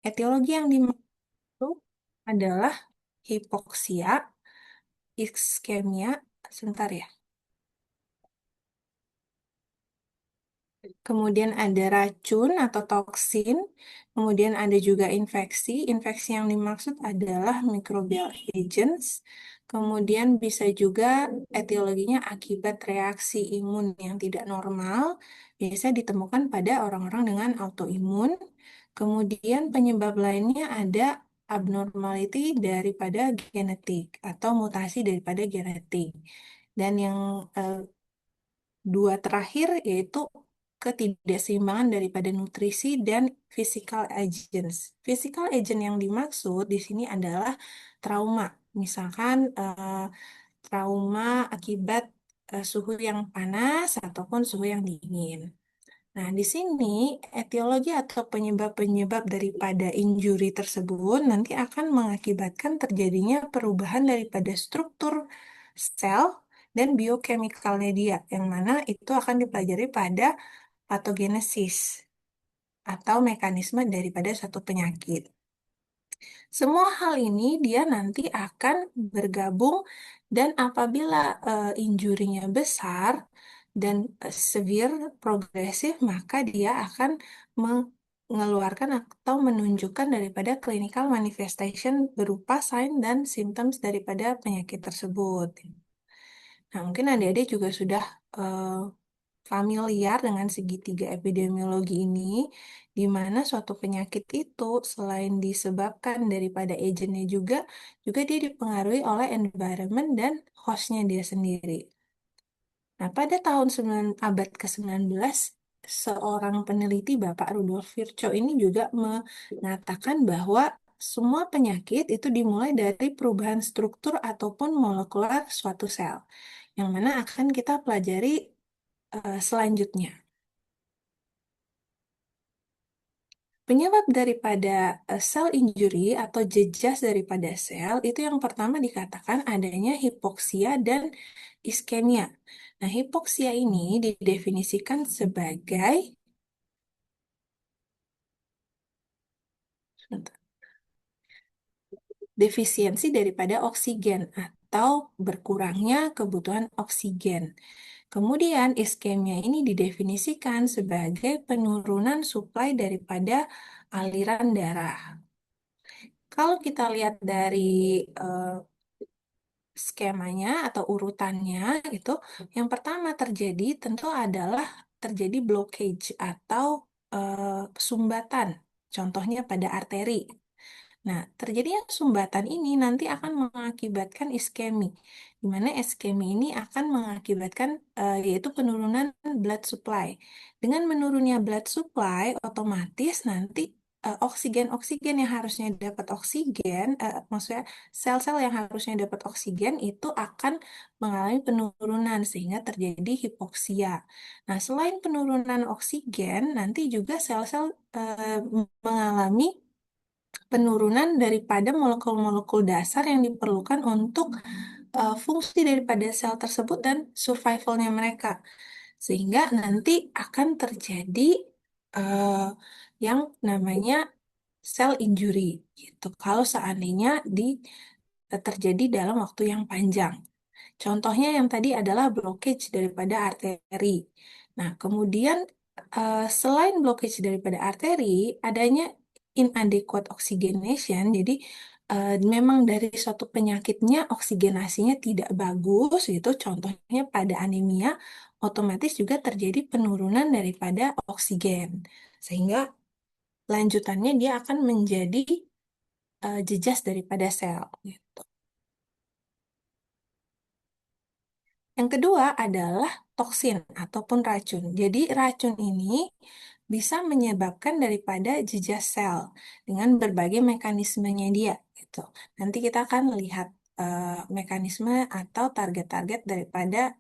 Etiologi yang dimaksud adalah hipoksia, iskemia, sebentar ya. Kemudian ada racun atau toksin, kemudian ada juga infeksi. Infeksi yang dimaksud adalah microbial agents. Kemudian bisa juga etiologinya akibat reaksi imun yang tidak normal, biasa ditemukan pada orang-orang dengan autoimun. Kemudian penyebab lainnya ada abnormality daripada genetik atau mutasi daripada genetik. Dan yang eh, dua terakhir yaitu ketidakseimbangan daripada nutrisi dan physical agents. Physical agent yang dimaksud di sini adalah trauma. Misalkan trauma akibat suhu yang panas ataupun suhu yang dingin. Nah, di sini etiologi atau penyebab-penyebab daripada injury tersebut nanti akan mengakibatkan terjadinya perubahan daripada struktur sel dan biochemicalnya dia, yang mana itu akan dipelajari pada patogenesis atau mekanisme daripada suatu penyakit. Semua hal ini dia nanti akan bergabung dan apabila injurinya besar dan severe progresif, maka dia akan mengeluarkan atau menunjukkan daripada clinical manifestation berupa sign dan symptoms daripada penyakit tersebut. Nah, mungkin adik-adik juga sudah familiar dengan segitiga epidemiologi ini, di mana suatu penyakit itu selain disebabkan daripada agennya juga dia dipengaruhi oleh environment dan hostnya dia sendiri. Nah, pada abad ke-19, seorang peneliti Bapak Rudolf Virchow ini juga mengatakan bahwa semua penyakit itu dimulai dari perubahan struktur ataupun molekular suatu sel, yang mana akan kita pelajari selanjutnya. Penyebab daripada sel injury atau jejas daripada sel itu yang pertama dikatakan adanya hipoksia dan iskemia. Nah, hipoksia ini didefinisikan sebagai defisiensi daripada oksigen atau berkurangnya kebutuhan oksigen. Kemudian iskemia ini didefinisikan sebagai penurunan suplai daripada aliran darah. Kalau kita lihat dari eh, skemanya atau urutannya itu, yang pertama terjadi tentu adalah terjadi blockage atau sumbatan, contohnya pada arteri. Nah, terjadinya sumbatan ini nanti akan mengakibatkan iskemi, di mana iskemi ini akan mengakibatkan yaitu penurunan blood supply. Dengan menurunnya blood supply, otomatis nanti oksigen-oksigen yang harusnya dapat oksigen, maksudnya sel-sel yang harusnya dapat oksigen itu akan mengalami penurunan sehingga terjadi hipoksia. Nah, selain penurunan oksigen, nanti juga sel-sel mengalami penurunan daripada molekul-molekul dasar yang diperlukan untuk fungsi daripada sel tersebut dan survivalnya mereka. Sehingga nanti akan terjadi eh, yang namanya cell injury gitu. Kalau seandainya terjadi dalam waktu yang panjang. Contohnya yang tadi adalah blockage daripada arteri. Nah, kemudian selain blockage daripada arteri, adanya inadequate oxygenation. Jadi memang dari suatu penyakitnya oksigenasinya tidak bagus gitu. Contohnya pada anemia, otomatis juga terjadi penurunan daripada oksigen. Sehingga lanjutannya dia akan menjadi jejas daripada sel. Yang kedua adalah toksin ataupun racun. Jadi racun ini bisa menyebabkan daripada jejas sel dengan berbagai mekanismenya dia gitu. Nanti kita akan lihat mekanisme atau target-target daripada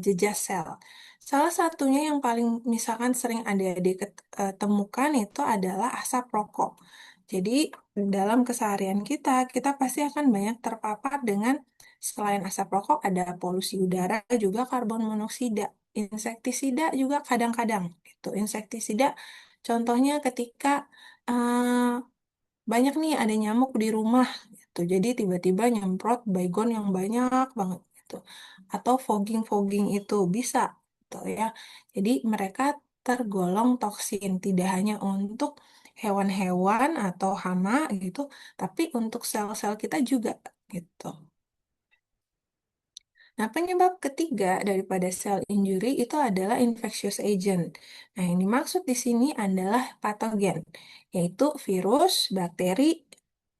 jejas sel. Salah satunya yang paling misalkan sering adik-adik temukan itu adalah asap rokok. Jadi dalam keseharian kita pasti akan banyak terpapar dengan selain asap rokok ada polusi udara juga karbon monoksida. Insektisida juga kadang-kadang gitu. Insektisida contohnya ketika banyak nih ada nyamuk di rumah gitu. Jadi tiba-tiba nyemprot baygon yang banyak banget gitu. Atau fogging-fogging itu bisa gitu ya. Jadi mereka tergolong toksin tidak hanya untuk hewan-hewan atau hama gitu, tapi untuk sel-sel kita juga gitu. Nah, penyebab ketiga daripada sel injury itu adalah infectious agent. Nah, yang dimaksud di sini adalah patogen, yaitu virus, bakteri,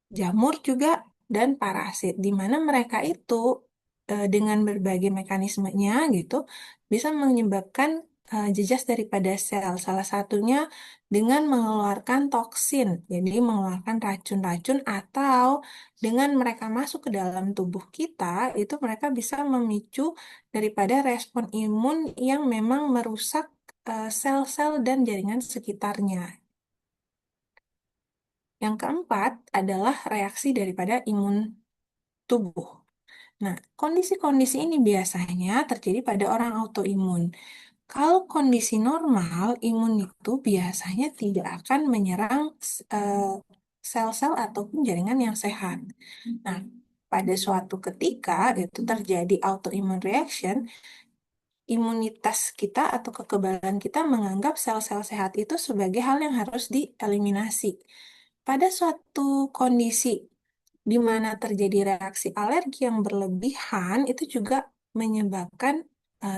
jamur juga, dan parasit, di mana mereka itu dengan berbagai mekanismenya gitu bisa menyebabkan jejas daripada sel. Salah satunya dengan mengeluarkan toksin, jadi mengeluarkan racun-racun atau dengan mereka masuk ke dalam tubuh kita, itu mereka bisa memicu daripada respon imun yang memang merusak sel-sel dan jaringan sekitarnya. Yang keempat adalah reaksi daripada imun tubuh. Nah, kondisi-kondisi ini biasanya terjadi pada orang autoimun. Kalau kondisi normal, imun itu biasanya tidak akan menyerang eh, sel-sel ataupun jaringan yang sehat. Nah, pada suatu ketika itu terjadi autoimmune reaction, imunitas kita atau kekebalan kita menganggap sel-sel sehat itu sebagai hal yang harus dieliminasi. Pada suatu kondisi di mana terjadi reaksi alergi yang berlebihan, itu juga menyebabkan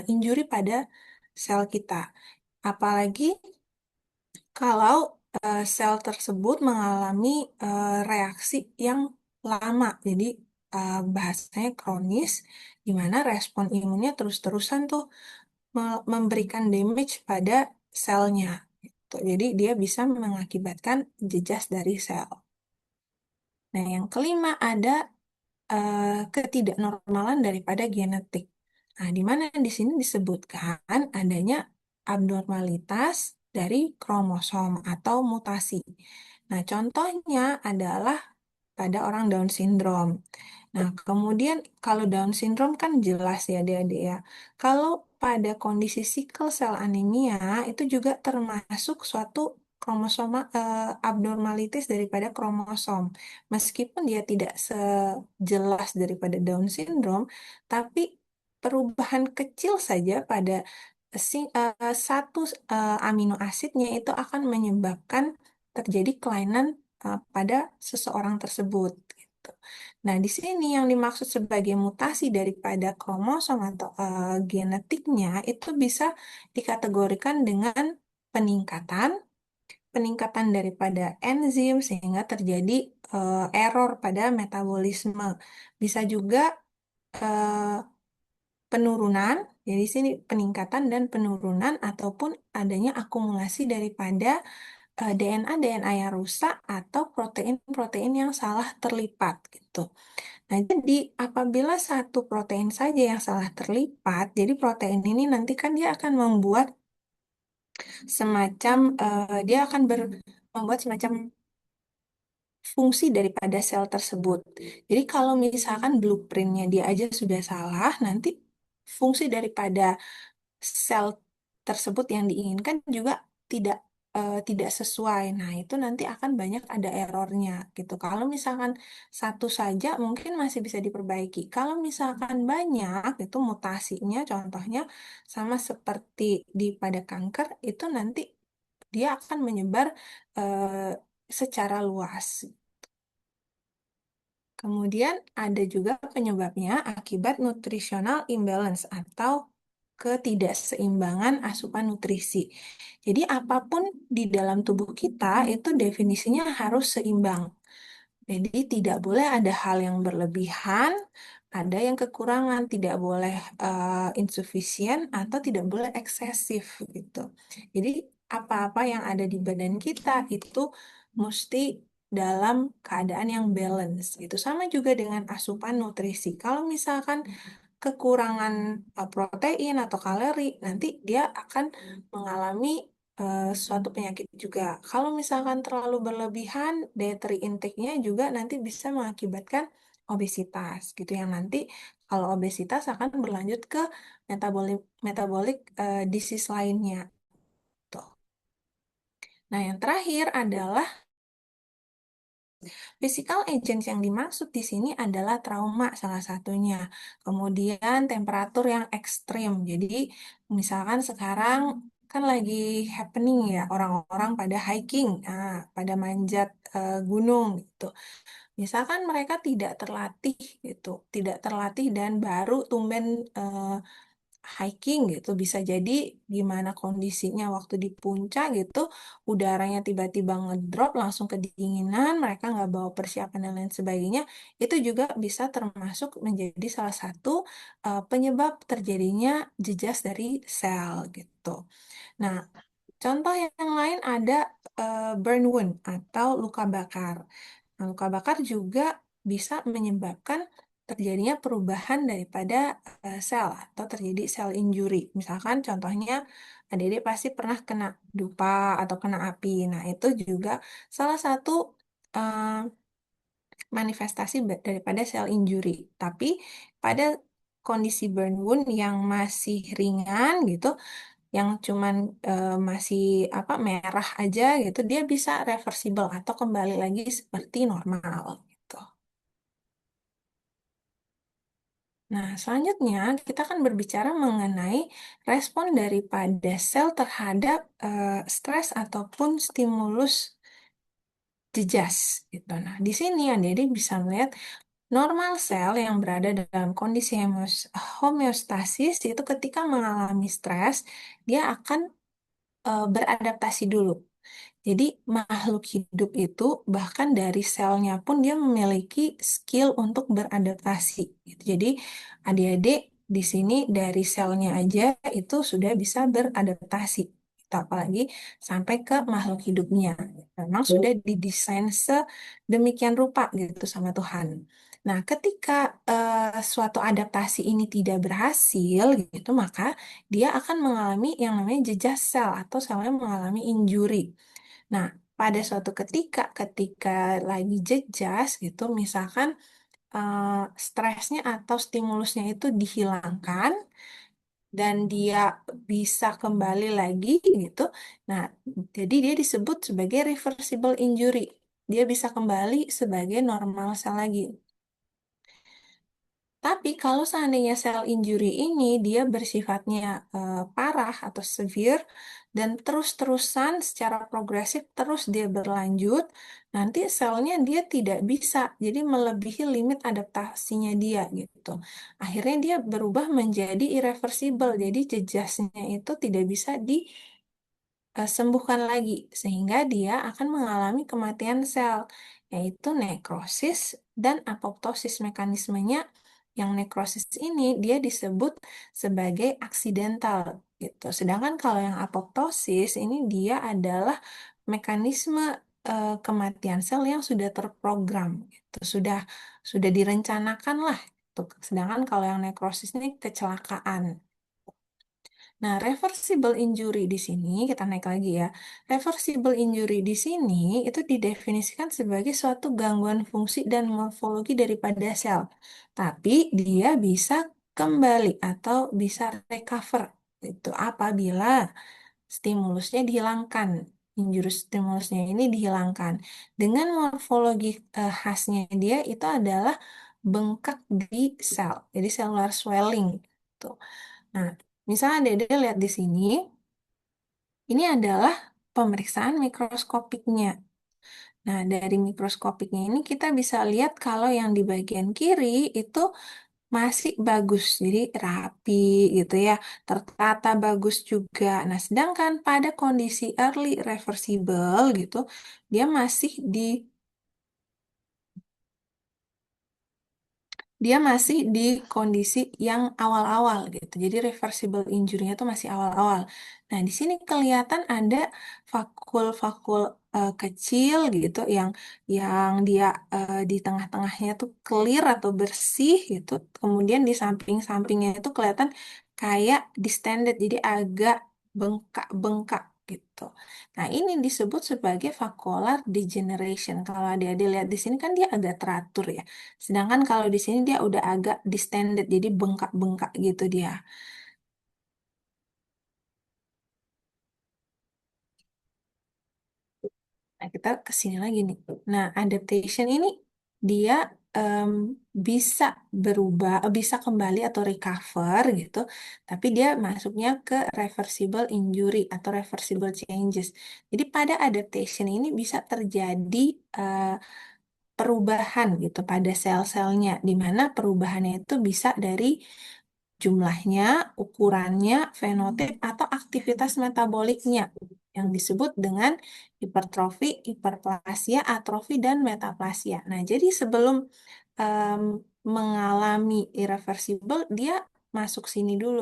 injuri pada sel kita. Apalagi kalau sel tersebut mengalami reaksi yang lama, jadi bahasanya kronis, di mana respon imunnya terus-terusan tuh memberikan damage pada selnya. Gitu. Jadi dia bisa mengakibatkan jejas dari sel. Nah, yang kelima ada ketidaknormalan daripada genetik. Nah, di mana di sini disebutkan adanya abnormalitas dari kromosom atau mutasi. Nah, contohnya adalah pada orang Down syndrome. Nah, kemudian kalau Down syndrome kan jelas ya adik-adik ya. Kalau pada kondisi sickle cell anemia itu juga termasuk suatu abnormalitas daripada kromosom. Meskipun dia tidak sejelas daripada Down syndrome, tapi perubahan kecil saja pada satu amino asidnya itu akan menyebabkan terjadi kelainan pada seseorang tersebut. Gitu. Nah, di sini yang dimaksud sebagai mutasi daripada kromosom atau genetiknya itu bisa dikategorikan dengan peningkatan, peningkatan daripada enzim sehingga terjadi error pada metabolisme. Bisa juga eh, penurunan, jadi sini peningkatan dan penurunan ataupun adanya akumulasi daripada DNA-DNA yang rusak atau protein-protein yang salah terlipat gitu. Nah, jadi apabila satu protein saja yang salah terlipat, jadi protein ini nanti kan dia akan membuat semacam dia akan membuat semacam fungsi daripada sel tersebut. Jadi kalau misalkan blueprintnya dia aja sudah salah, nanti fungsi daripada sel tersebut yang diinginkan juga tidak tidak sesuai. Nah, itu nanti akan banyak ada errornya gitu. Kalau misalkan satu saja mungkin masih bisa diperbaiki. Kalau misalkan banyak itu mutasinya contohnya sama seperti di pada kanker itu nanti dia akan menyebar eh, secara luas. Kemudian ada juga penyebabnya akibat nutritional imbalance atau ketidakseimbangan asupan nutrisi. Jadi apapun di dalam tubuh kita itu definisinya harus seimbang. Jadi tidak boleh ada hal yang berlebihan, ada yang kekurangan, tidak boleh insufisien atau tidak boleh eksesif gitu. Jadi apa-apa yang ada di badan kita itu mesti dalam keadaan yang balance gitu. Sama juga dengan asupan nutrisi. Kalau misalkan kekurangan protein atau kalori, nanti dia akan mengalami suatu penyakit juga. Kalau misalkan terlalu berlebihan, dietary intake-nya juga nanti bisa mengakibatkan obesitas gitu yang nanti kalau obesitas akan berlanjut ke metabolik metabolic disease lainnya. Tuh. Nah, yang terakhir adalah Physical agent yang dimaksud di sini adalah trauma salah satunya. Kemudian temperatur yang ekstrim. Jadi misalkan sekarang kan lagi happening ya orang-orang pada hiking, pada manjat gunung gitu. Misalkan mereka tidak terlatih gitu, tidak terlatih dan baru tumben eh, hiking gitu, bisa jadi gimana kondisinya waktu di puncak gitu, udaranya tiba-tiba ngedrop langsung kedinginan, mereka nggak bawa persiapan dan lain sebagainya, itu juga bisa termasuk menjadi salah satu penyebab terjadinya jejas dari sel gitu. Nah, contoh yang lain ada burn wound atau luka bakar. Nah, luka bakar juga bisa menyebabkan terjadinya perubahan daripada sel atau terjadi sel injury. Misalkan contohnya adik-adik pasti pernah kena dupa atau kena api. Nah, itu juga salah satu eh, manifestasi daripada sel injury. Tapi pada kondisi burn wound yang masih ringan gitu, yang cuman masih apa merah aja gitu, dia bisa reversible atau kembali lagi seperti normal gitu. Nah, selanjutnya kita akan berbicara mengenai respon daripada sel terhadap stres ataupun stimulus jejas gitu. Nah, di sini adik-adik bisa melihat normal sel yang berada dalam kondisi homeostasis itu ketika mengalami stres, dia akan beradaptasi dulu. Jadi makhluk hidup itu bahkan dari selnya pun dia memiliki skill untuk beradaptasi, gitu. Jadi adik-adik di sini dari selnya aja itu sudah bisa beradaptasi. Gitu. Apalagi sampai ke makhluk hidupnya. Memang sudah didesain sedemikian rupa gitu sama Tuhan. Nah, ketika suatu adaptasi ini tidak berhasil gitu, maka dia akan mengalami yang namanya jejak sel atau selnya mengalami injury. Nah, pada suatu ketika lagi jejas gitu, misalkan stresnya atau stimulusnya itu dihilangkan dan dia bisa kembali lagi gitu. Nah, jadi dia disebut sebagai reversible injury. Dia bisa kembali sebagai normal sel lagi. Tapi kalau seandainya sel injury ini dia bersifatnya parah atau severe dan terus-terusan secara progresif terus dia berlanjut, nanti selnya dia tidak bisa, jadi melebihi limit adaptasinya dia gitu. Akhirnya dia berubah menjadi irreversible, jadi jejasnya itu tidak bisa sembuhkan lagi sehingga dia akan mengalami kematian sel yaitu nekrosis dan apoptosis. Mekanismenya yang nekrosis ini dia disebut sebagai aksidental gitu. Sedangkan kalau yang apoptosis ini dia adalah mekanisme kematian sel yang sudah terprogram gitu. Sudah direncanakan lah gitu. Sedangkan kalau yang nekrosis ini kecelakaan. Nah, reversible injury di sini, kita naik lagi ya. Reversible injury di sini itu didefinisikan sebagai suatu gangguan fungsi dan morfologi daripada sel. Tapi dia bisa kembali atau bisa recover. Itu apabila stimulusnya dihilangkan. Injury stimulusnya ini dihilangkan. Dengan morfologi khasnya dia itu adalah bengkak di sel. Jadi cellular swelling. Tuh. Nah, misalnya Dede lihat di sini, ini adalah pemeriksaan mikroskopiknya. Nah, dari mikroskopiknya ini kita bisa lihat kalau yang di bagian kiri itu masih bagus, jadi rapi gitu ya, tertata bagus juga. Nah, sedangkan pada kondisi early reversible gitu, dia masih di kondisi yang awal-awal gitu. Jadi reversible injury-nya itu masih awal-awal. Nah, di sini kelihatan ada fakul-fakul kecil gitu yang dia di tengah-tengahnya tuh clear atau bersih gitu. Kemudian di samping-sampingnya itu kelihatan kayak distended, jadi agak bengkak-bengkak gitu. Nah, ini disebut sebagai vacuolar degeneration. Kalau adik-adik lihat di sini kan dia agak teratur ya. Sedangkan kalau di sini dia udah agak distended, jadi bengkak-bengkak gitu dia. Nah, kita ke sini lagi nih. Nah, adaptation ini dia em, bisa berubah, bisa kembali atau recover gitu, tapi dia masuknya ke reversible injury atau reversible changes. Jadi pada adaptation ini bisa terjadi eh, perubahan gitu pada sel-selnya, di mana perubahannya itu bisa dari jumlahnya, ukurannya, fenotip, atau aktivitas metaboliknya yang disebut dengan hipertrofi, hiperplasia, atrofi, dan metaplasia. Nah, jadi sebelum em, mengalami irreversible, dia masuk sini dulu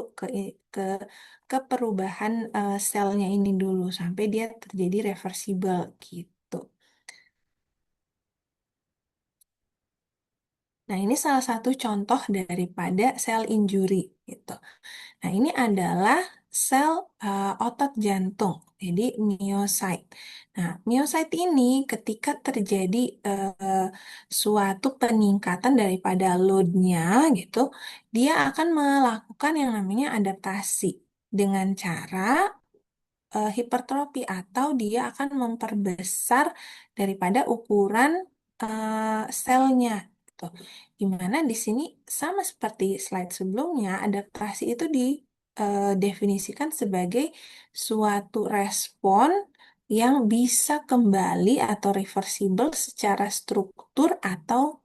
ke perubahan selnya ini dulu sampai dia terjadi reversible gitu. Nah, ini salah satu contoh daripada sel injury gitu. Nah, ini adalah sel otot jantung, jadi miosit. Nah, miosit ini ketika terjadi eh, suatu peningkatan daripada load-nya gitu, dia akan melakukan yang namanya adaptasi dengan cara hipertrofi atau dia akan memperbesar daripada ukuran selnya. Gitu. Dimana di sini sama seperti slide sebelumnya, adaptasi itu didefinisikan sebagai suatu respon yang bisa kembali atau reversible secara struktur atau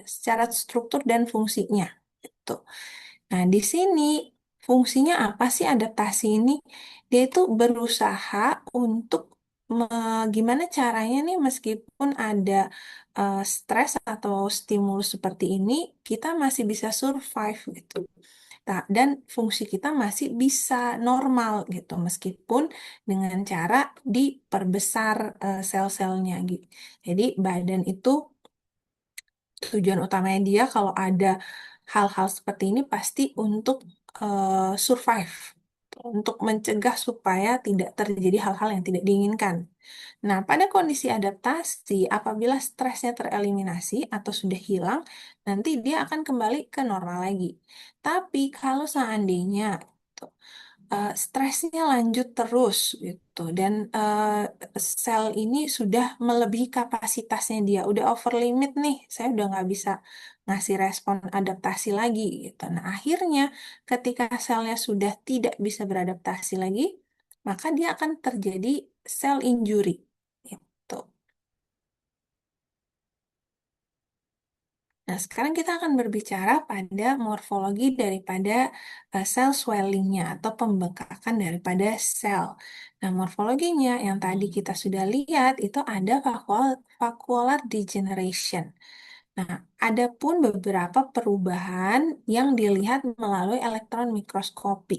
secara struktur dan fungsinya. Gitu. Nah, di sini fungsinya apa sih adaptasi ini? Dia itu berusaha untuk gimana caranya nih meskipun ada stres atau stimulus seperti ini, kita masih bisa survive gitu. Nah, dan fungsi kita masih bisa normal gitu meskipun dengan cara diperbesar sel-selnya gitu. Jadi badan itu tujuan utamanya dia kalau ada hal-hal seperti ini pasti untuk survive, untuk mencegah supaya tidak terjadi hal-hal yang tidak diinginkan. Nah, pada kondisi adaptasi, apabila stresnya tereliminasi atau sudah hilang, nanti dia akan kembali ke normal lagi. Tapi kalau seandainya stresnya lanjut terus gitu dan sel ini sudah melebihi kapasitasnya dia udah over limit nih saya udah nggak bisa ngasih respon adaptasi lagi gitu nah akhirnya ketika selnya sudah tidak bisa beradaptasi lagi maka dia akan terjadi sel injury gitu. Nah, sekarang kita akan berbicara pada morfologi daripada sel swellingnya atau pembengkakan daripada sel. Nah, morfologinya yang tadi kita sudah lihat itu ada vacuolar degeneration. Nah, ada pun beberapa perubahan yang dilihat melalui elektron mikroskopi.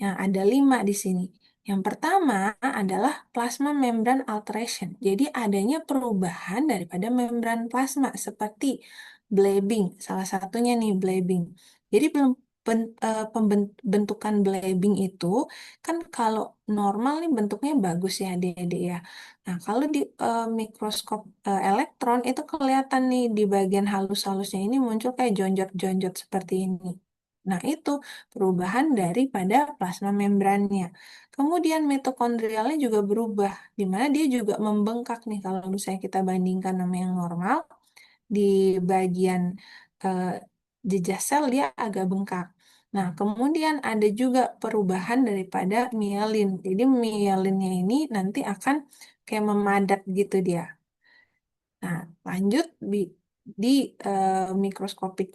Yang ada 5 di sini. Yang pertama adalah plasma membran alteration. Jadi adanya perubahan daripada membran plasma seperti blabbing. Salah satunya nih blabbing. Jadi belum pembentukan blabbing itu kan kalau normal nih bentuknya bagus ya adik-adik ya. Nah, kalau di mikroskop elektron itu kelihatan nih di bagian halus-halusnya ini muncul kayak jonjot-jonjot seperti ini. Nah, itu perubahan daripada plasma membrannya. Kemudian mitokondrialnya juga berubah, di mana dia juga membengkak nih kalau misalnya kita bandingkan sama yang normal, di bagian eh, jejak sel dia agak bengkak. Nah, kemudian ada juga perubahan daripada mielin. Jadi mielinnya ini nanti akan kayak memadat gitu dia. Nah, lanjut di mikroskopik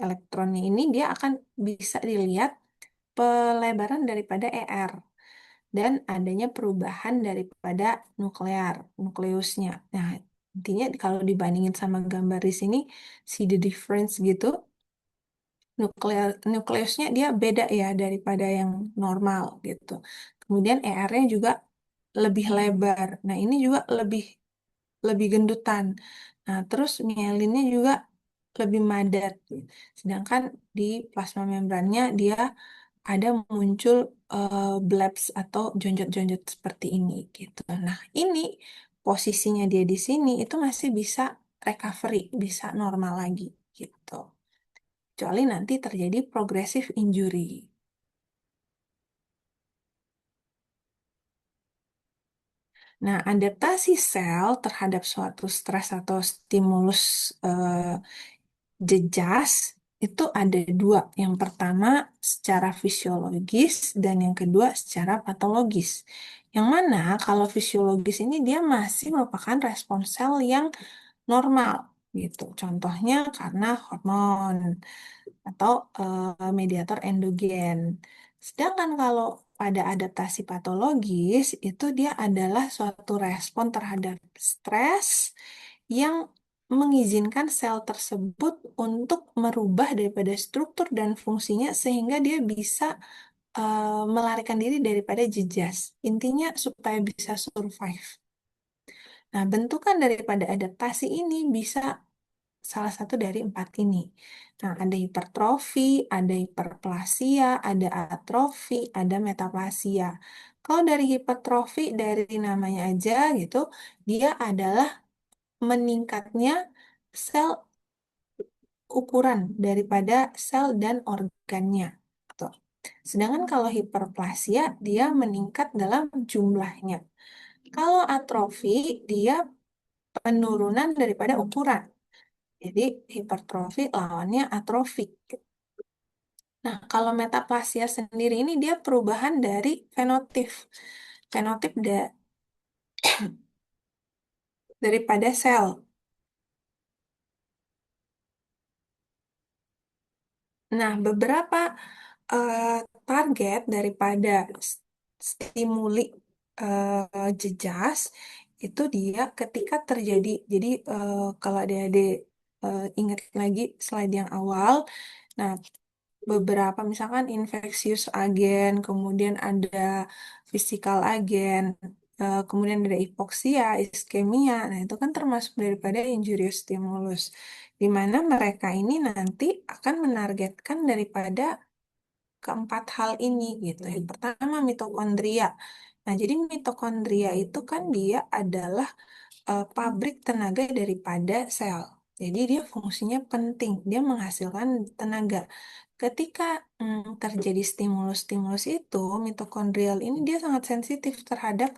elektronnya ini dia akan bisa dilihat pelebaran daripada ER dan adanya perubahan daripada nukleusnya. Nah, intinya kalau dibandingin sama gambar di sini, see the difference gitu, nukleusnya dia beda ya daripada yang normal gitu. Kemudian ER-nya juga lebih lebar. Nah, ini juga lebih gendutan. Nah, terus mielinnya juga lebih madat. Sedangkan di plasma membrannya dia ada muncul blebs atau jonjot-jonjot seperti ini gitu. Nah, ini posisinya dia di sini itu masih bisa recovery, bisa normal lagi gitu. Kecuali nanti terjadi progressive injury. Nah, adaptasi sel terhadap suatu stres atau stimulus jejas itu ada dua. Yang pertama secara fisiologis dan yang kedua secara patologis. Yang mana kalau fisiologis ini dia masih merupakan respons sel yang normal gitu. Contohnya karena hormon atau mediator endogen. Sedangkan kalau pada adaptasi patologis itu dia adalah suatu respon terhadap stres yang mengizinkan sel tersebut untuk merubah daripada struktur dan fungsinya sehingga dia bisa melarikan diri daripada jejas. Intinya supaya bisa survive. Nah, bentukan daripada adaptasi ini bisa salah satu dari empat ini. Nah, ada hipertrofi, ada hiperplasia, ada atrofi, ada metaplasia. Kalau dari hipertrofi, dari namanya aja gitu, dia adalah meningkatnya sel ukuran daripada sel dan organnya. Tuh. Sedangkan kalau hiperplasia, dia meningkat dalam jumlahnya. Kalau atrofi, dia penurunan daripada ukuran. Jadi hipertrofi lawannya atrofi. Nah, kalau metaplasia sendiri ini dia perubahan dari fenotip. Fenotip daripada sel. Nah, beberapa eh, target daripada stimuli jejas itu dia ketika terjadi. Jadi kalau adik-adik ingat lagi slide yang awal, nah beberapa misalkan infeksius agen, kemudian ada fisikal agen, kemudian ada hipoksia, iskemia. Nah, itu kan termasuk daripada injurious stimulus, di mana mereka ini nanti akan menargetkan daripada keempat hal ini gitu. Yang pertama mitokondria. Nah, jadi mitokondria itu kan dia adalah pabrik tenaga daripada sel. Jadi dia fungsinya penting, dia menghasilkan tenaga. Ketika terjadi stimulus-stimulus itu, mitokondrial ini dia sangat sensitif terhadap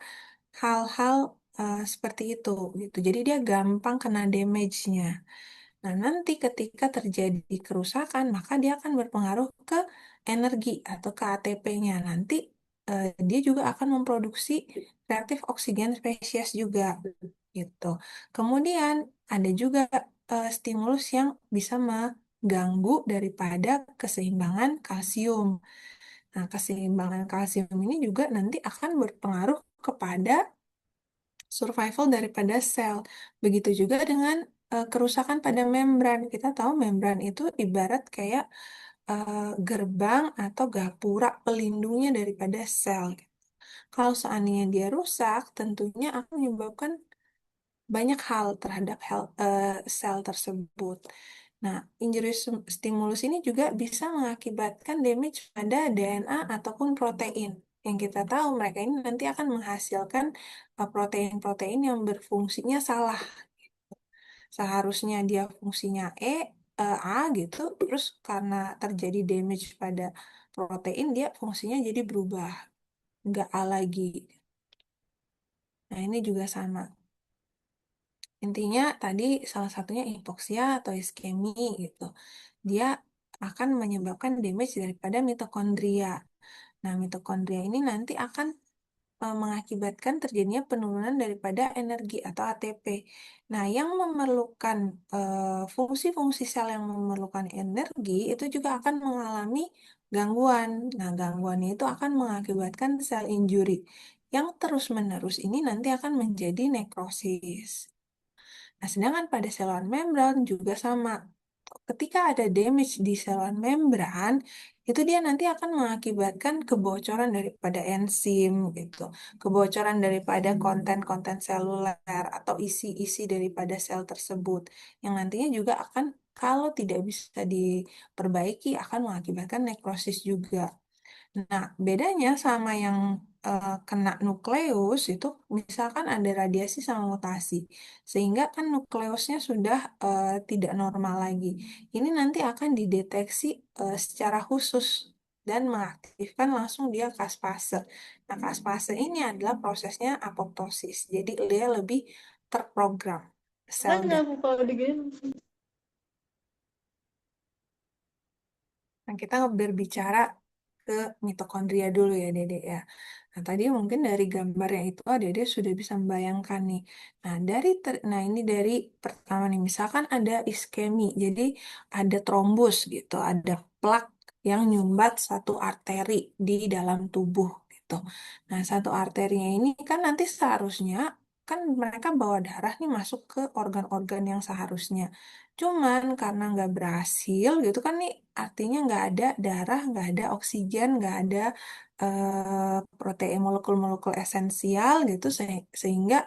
hal-hal seperti itu gitu. Jadi dia gampang kena damage-nya. Nah, nanti ketika terjadi kerusakan, maka dia akan berpengaruh ke energi atau ke ATP-nya. Nanti dia juga akan memproduksi reaktif oksigen spesies juga gitu. Kemudian ada juga stimulus yang bisa mengganggu daripada keseimbangan kalsium. Nah, keseimbangan kalsium ini juga nanti akan berpengaruh kepada survival daripada sel. Begitu juga dengan kerusakan pada membran. Kita tahu membran itu ibarat kayak gerbang atau gapura pelindungnya daripada sel. Kalau seandainya dia rusak, tentunya akan menyebabkan banyak hal terhadap sel tersebut. Nah, injury stimulus ini juga bisa mengakibatkan damage pada DNA ataupun protein. Yang kita tahu mereka ini nanti akan menghasilkan protein-protein yang berfungsinya salah. Seharusnya dia fungsinya A gitu, terus karena terjadi damage pada protein, dia fungsinya jadi berubah, nggak A lagi. Nah, ini juga sama. Intinya tadi salah satunya hipoksia atau iskemi gitu. Dia akan menyebabkan damage daripada mitokondria. Nah, mitokondria ini nanti akan mengakibatkan terjadinya penurunan daripada energi atau ATP. Nah, yang memerlukan fungsi-fungsi sel yang memerlukan energi itu juga akan mengalami gangguan. Nah, gangguan itu akan mengakibatkan sel injury yang terus-menerus ini nanti akan menjadi nekrosis. Nah, sedangkan pada saluran membran juga sama. Ketika ada damage di saluran membran, itu dia nanti akan mengakibatkan kebocoran daripada enzim gitu, kebocoran daripada konten-konten seluler atau isi-isi daripada sel tersebut, yang nantinya juga akan kalau tidak bisa diperbaiki akan mengakibatkan nekrosis juga. Nah, bedanya sama yang kena nukleus itu misalkan ada radiasi sama mutasi, sehingga kan nukleusnya sudah tidak normal lagi. Ini nanti akan dideteksi secara khusus. dan mengaktifkan langsung dia kaspase. Nah, kaspase ini adalah prosesnya apoptosis. Jadi dia lebih terprogram sel. Makanya aku kalau digini Nah, kita berbicara ke mitokondria dulu ya, Dede ya. Nah, tadi mungkin dari gambarnya itu, Dede sudah bisa membayangkan nih. Nah, ini dari pertama nih, misalkan ada iskemi, jadi ada trombus gitu, ada plak yang nyumbat satu arteri di dalam tubuh gitu. Nah, satu arterinya ini kan nanti seharusnya kan mereka bawa darah nih masuk ke organ-organ yang seharusnya. Cuman karena nggak berhasil gitu kan nih artinya nggak ada darah, nggak ada oksigen, nggak ada protein molekul-molekul esensial gitu sehingga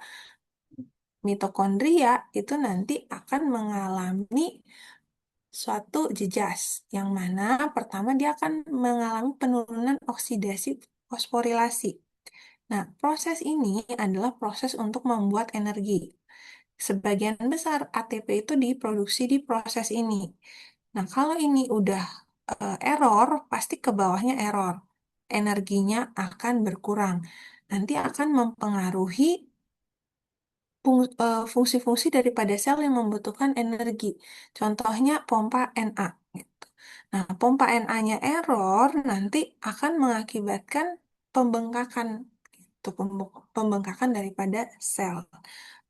mitokondria itu nanti akan mengalami suatu jejas yang mana pertama dia akan mengalami penurunan oksidasi fosforilasi. Nah, proses ini adalah proses untuk membuat energi. Sebagian besar ATP itu diproduksi di proses ini. Nah, kalau ini udah error, pasti ke bawahnya error. Energinya akan berkurang. Nanti akan mempengaruhi fungsi-fungsi daripada sel yang membutuhkan energi. Contohnya pompa Na. Gitu. Nah, pompa Na-nya error nanti akan mengakibatkan pembengkakan gitu, pembengkakan daripada sel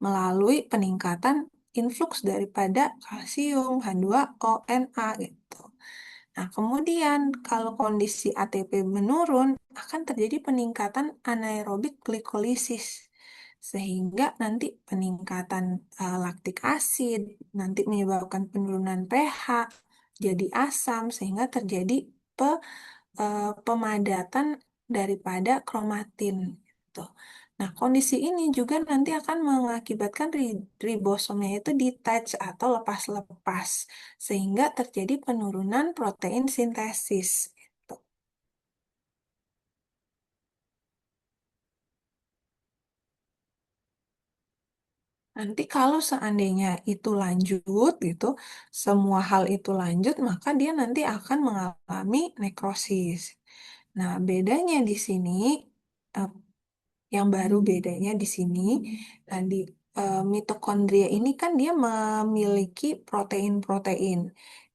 melalui peningkatan influx daripada kalsium, H2O, Na gitu. Nah, kemudian kalau kondisi ATP menurun, akan terjadi peningkatan anaerobik glikolisis. Sehingga nanti peningkatan laktik asid, nanti menyebabkan penurunan pH, jadi asam, sehingga terjadi pemadatan daripada kromatin. Gitu. Nah, kondisi ini juga nanti akan mengakibatkan ribosomnya itu detach atau lepas-lepas, sehingga terjadi penurunan protein sintesis. Gitu. Nanti kalau seandainya itu lanjut gitu, semua hal itu lanjut, maka dia nanti akan mengalami nekrosis. Nah, bedanya di sini, eh, yang baru bedanya di sini, di mitokondria ini kan dia memiliki protein-protein.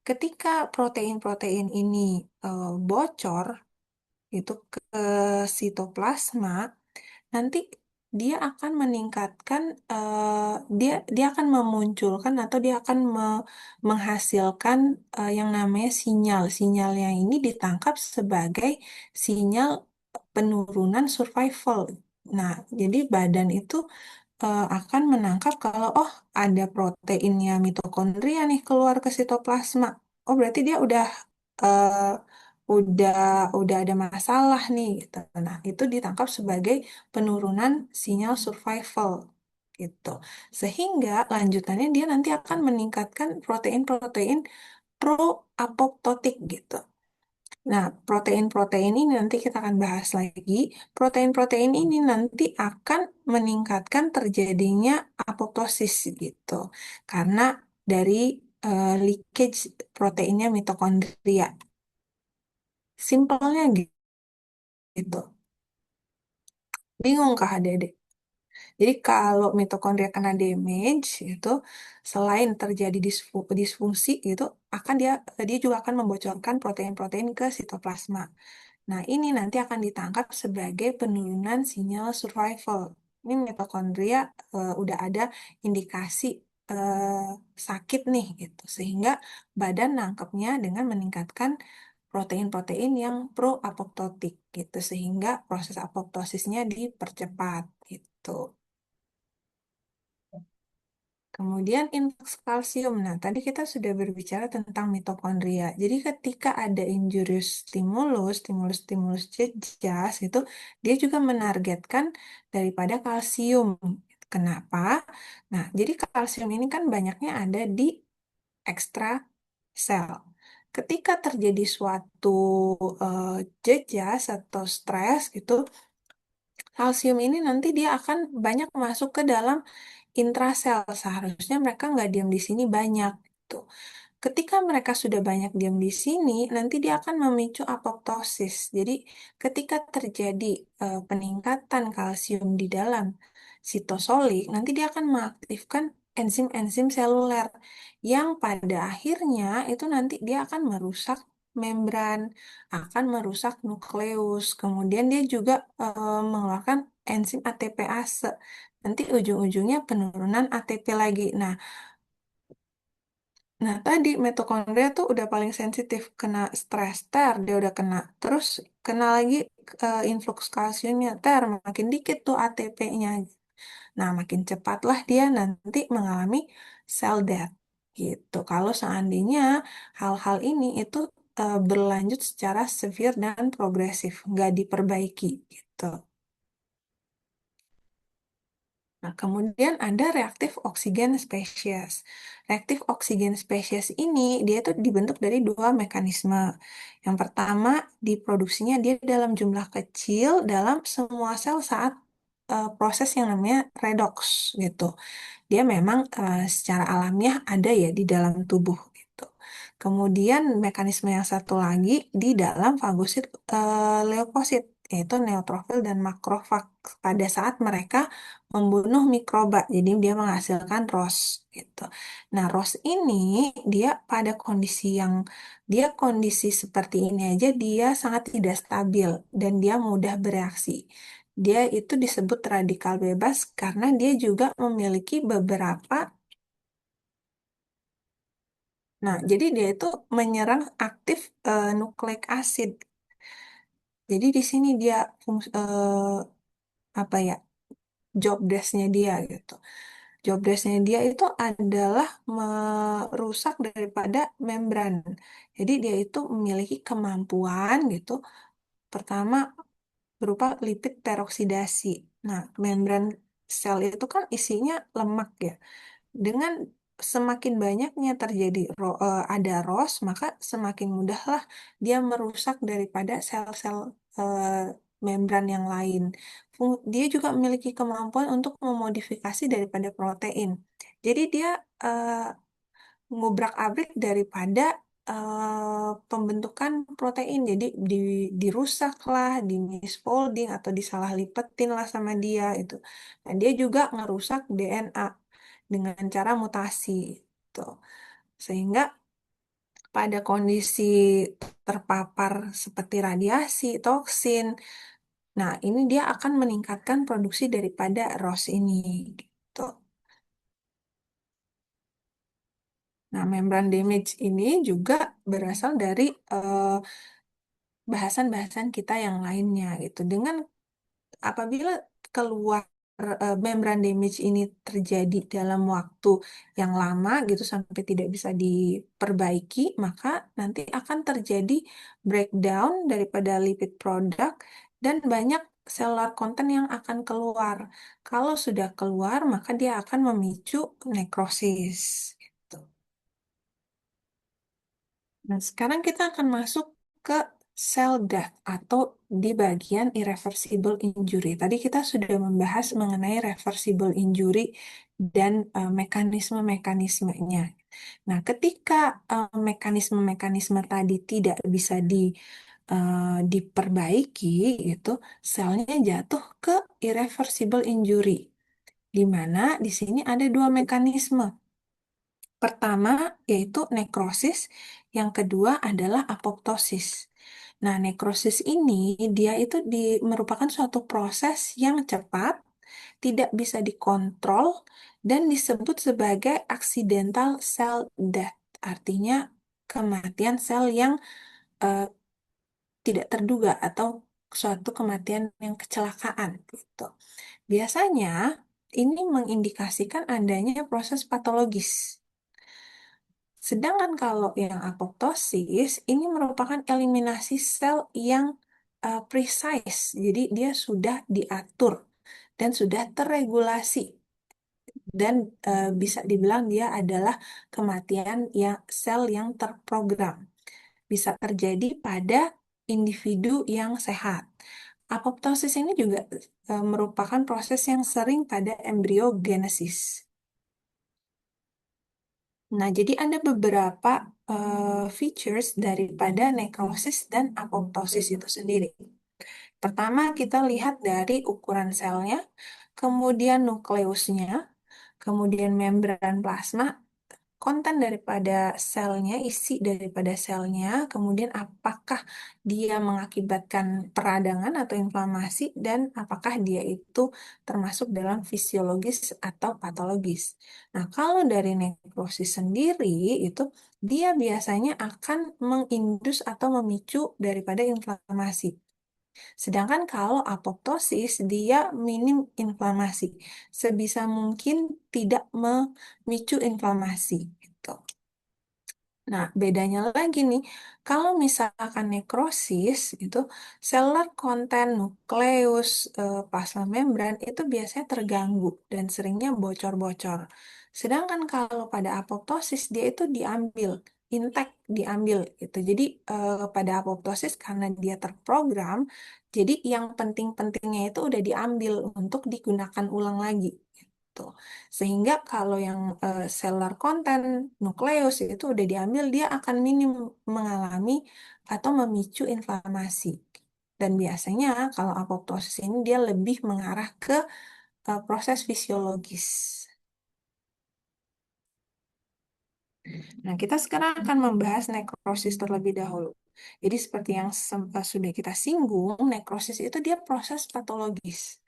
Ketika protein-protein ini bocor itu ke sitoplasma, nanti dia akan meningkatkan dia dia akan memunculkan atau dia akan menghasilkan yang namanya sinyal. Sinyalnya ini ditangkap sebagai sinyal penurunan survival. Nah, jadi badan itu akan menangkap kalau oh ada proteinnya mitokondria nih keluar ke sitoplasma. Oh, berarti dia eh, udah udah ada masalah nih gitu. Nah, itu ditangkap sebagai penurunan sinyal survival gitu. Sehingga lanjutannya dia nanti akan meningkatkan protein-protein pro-apoptotik gitu. Nah, protein-protein ini nanti kita akan bahas lagi. Protein-protein ini nanti akan meningkatkan terjadinya apoptosis gitu. Karena dari leakage proteinnya mitokondria. Simpelnya gitu. Bingung kah Dede? Jadi kalau mitokondria kena damage itu selain terjadi disfungsi itu akan dia juga akan membocorkan protein-protein ke sitoplasma. Nah, ini nanti akan ditangkap sebagai penurunan sinyal survival. Ini mitokondria udah ada indikasi sakit nih gitu. Sehingga badan nangkepnya dengan meningkatkan protein-protein yang pro-apoptotik gitu. Sehingga proses apoptosisnya dipercepat gitu. Kemudian influx kalsium. Nah, tadi kita sudah berbicara tentang mitokondria. Jadi ketika ada injurious stimulus, stimulus-stimulus jejas itu dia juga menargetkan daripada kalsium. Kenapa? Nah, jadi kalsium ini kan banyaknya ada di ekstra sel. Ketika terjadi suatu eh, jejas atau stres gitu, kalsium ini nanti dia akan banyak masuk ke dalam intrasel. Seharusnya mereka nggak diam di sini banyak. Gitu. Ketika mereka sudah banyak diam di sini, nanti dia akan memicu apoptosis. Jadi, ketika terjadi peningkatan kalsium di dalam sitosolik, nanti dia akan mengaktifkan enzim-enzim seluler yang pada akhirnya itu nanti dia akan merusak membran, akan merusak nukleus. Kemudian dia juga mengeluarkan enzim ATPase. Nanti ujung-ujungnya penurunan ATP lagi. Nah, tadi mitokondria tuh udah paling sensitif kena stres, dia udah kena. Terus kena lagi influx kalsiumnya, makin dikit tuh ATP-nya. Nah, makin cepatlah dia nanti mengalami cell death gitu. Kalau seandainya hal-hal ini itu berlanjut secara severe dan progresif, nggak diperbaiki gitu. Nah, kemudian ada reaktif oksigen spesies. Reaktif oksigen spesies ini dia itu dibentuk dari dua mekanisme. Yang pertama, diproduksinya dia dalam jumlah kecil dalam semua sel saat proses yang namanya redox gitu. Dia memang secara alamiah ada ya di dalam tubuh gitu. Kemudian mekanisme yang satu lagi di dalam fagosit leukosit, yaitu neutrofil dan makrofag pada saat mereka membunuh mikroba. Jadi dia menghasilkan ROS gitu. Nah, ROS ini dia pada kondisi yang dia kondisi seperti ini aja dia sangat tidak stabil dan dia mudah bereaksi. Dia itu disebut radikal bebas karena dia juga memiliki beberapa. Nah, jadi dia itu menyerang aktif nukleik asid. Jadi di sini dia apa ya, job desk-nya dia gitu. Job desk-nya dia itu adalah merusak daripada membran. Jadi dia itu memiliki kemampuan gitu. Pertama berupa lipid peroksidasi. Nah, membran sel itu kan isinya lemak ya. Dengan semakin banyaknya terjadi ada ROS, maka semakin mudahlah dia merusak daripada sel-sel membran yang lain. Dia juga memiliki kemampuan untuk memodifikasi daripada protein. Jadi dia eh, ngubrak-abrik daripada pembentukan protein. Jadi dirusak lah, di misfolding atau disalah lipetin lah sama dia itu. Nah, dia juga ngerusak DNA dengan cara mutasi itu. Sehingga pada kondisi terpapar seperti radiasi, toksin, nah ini dia akan meningkatkan produksi daripada ROS ini gitu. Nah, membran damage ini juga berasal dari bahasan-bahasan kita yang lainnya gitu. Dengan apabila keluar membran damage ini terjadi dalam waktu yang lama gitu sampai tidak bisa diperbaiki, maka nanti akan terjadi breakdown daripada lipid product dan banyak cellular content yang akan keluar. Kalau sudah keluar, maka dia akan memicu nekrosis. Gitu. Nah, sekarang kita akan masuk ke cell death atau di bagian irreversible injury. Tadi kita sudah membahas mengenai reversible injury dan mekanisme-mekanismenya. Nah, ketika mekanisme-mekanisme tadi tidak bisa diperbaiki, gitu, selnya jatuh ke irreversible injury, di mana di sini ada dua mekanisme. Pertama yaitu nekrosis, yang kedua adalah apoptosis. Nah, nekrosis ini dia itu merupakan suatu proses yang cepat, tidak bisa dikontrol, dan disebut sebagai accidental cell death. Artinya kematian sel yang eh, tidak terduga atau suatu kematian yang kecelakaan gitu. Biasanya ini mengindikasikan adanya proses patologis. Sedangkan kalau yang apoptosis ini merupakan eliminasi sel yang precise. Jadi dia sudah diatur dan sudah terregulasi dan bisa dibilang dia adalah kematian yang sel yang terprogram. Bisa terjadi pada individu yang sehat. Apoptosis ini juga merupakan proses yang sering pada embryogenesis. Nah, jadi ada beberapa features daripada nekrosis dan apoptosis itu sendiri. Pertama, kita lihat dari ukuran selnya, kemudian nukleusnya, kemudian membran plasma, konten daripada selnya, isi daripada selnya, kemudian apakah dia mengakibatkan peradangan atau inflamasi, dan apakah dia itu termasuk dalam fisiologis atau patologis. Nah, kalau dari nekrosis sendiri, itu dia biasanya akan mengindus atau memicu daripada inflamasi. Sedangkan kalau apoptosis, dia minim inflamasi. Sebisa mungkin tidak memicu inflamasi. Gitu. Nah, bedanya lagi nih, kalau misalkan nekrosis, itu seluler konten nukleus, plasma membran itu biasanya terganggu dan seringnya bocor-bocor. Sedangkan kalau pada apoptosis, dia itu diambil, intact diambil gitu. Jadi pada apoptosis karena dia terprogram, jadi yang penting-pentingnya itu udah diambil untuk digunakan ulang lagi. Gitu. Sehingga kalau yang seller konten nukleus itu udah diambil, dia akan minim mengalami atau memicu inflamasi. Dan biasanya kalau apoptosis ini dia lebih mengarah ke proses fisiologis. Nah, kita sekarang akan membahas nekrosis terlebih dahulu. Jadi seperti yang sudah kita singgung, nekrosis itu dia proses patologis.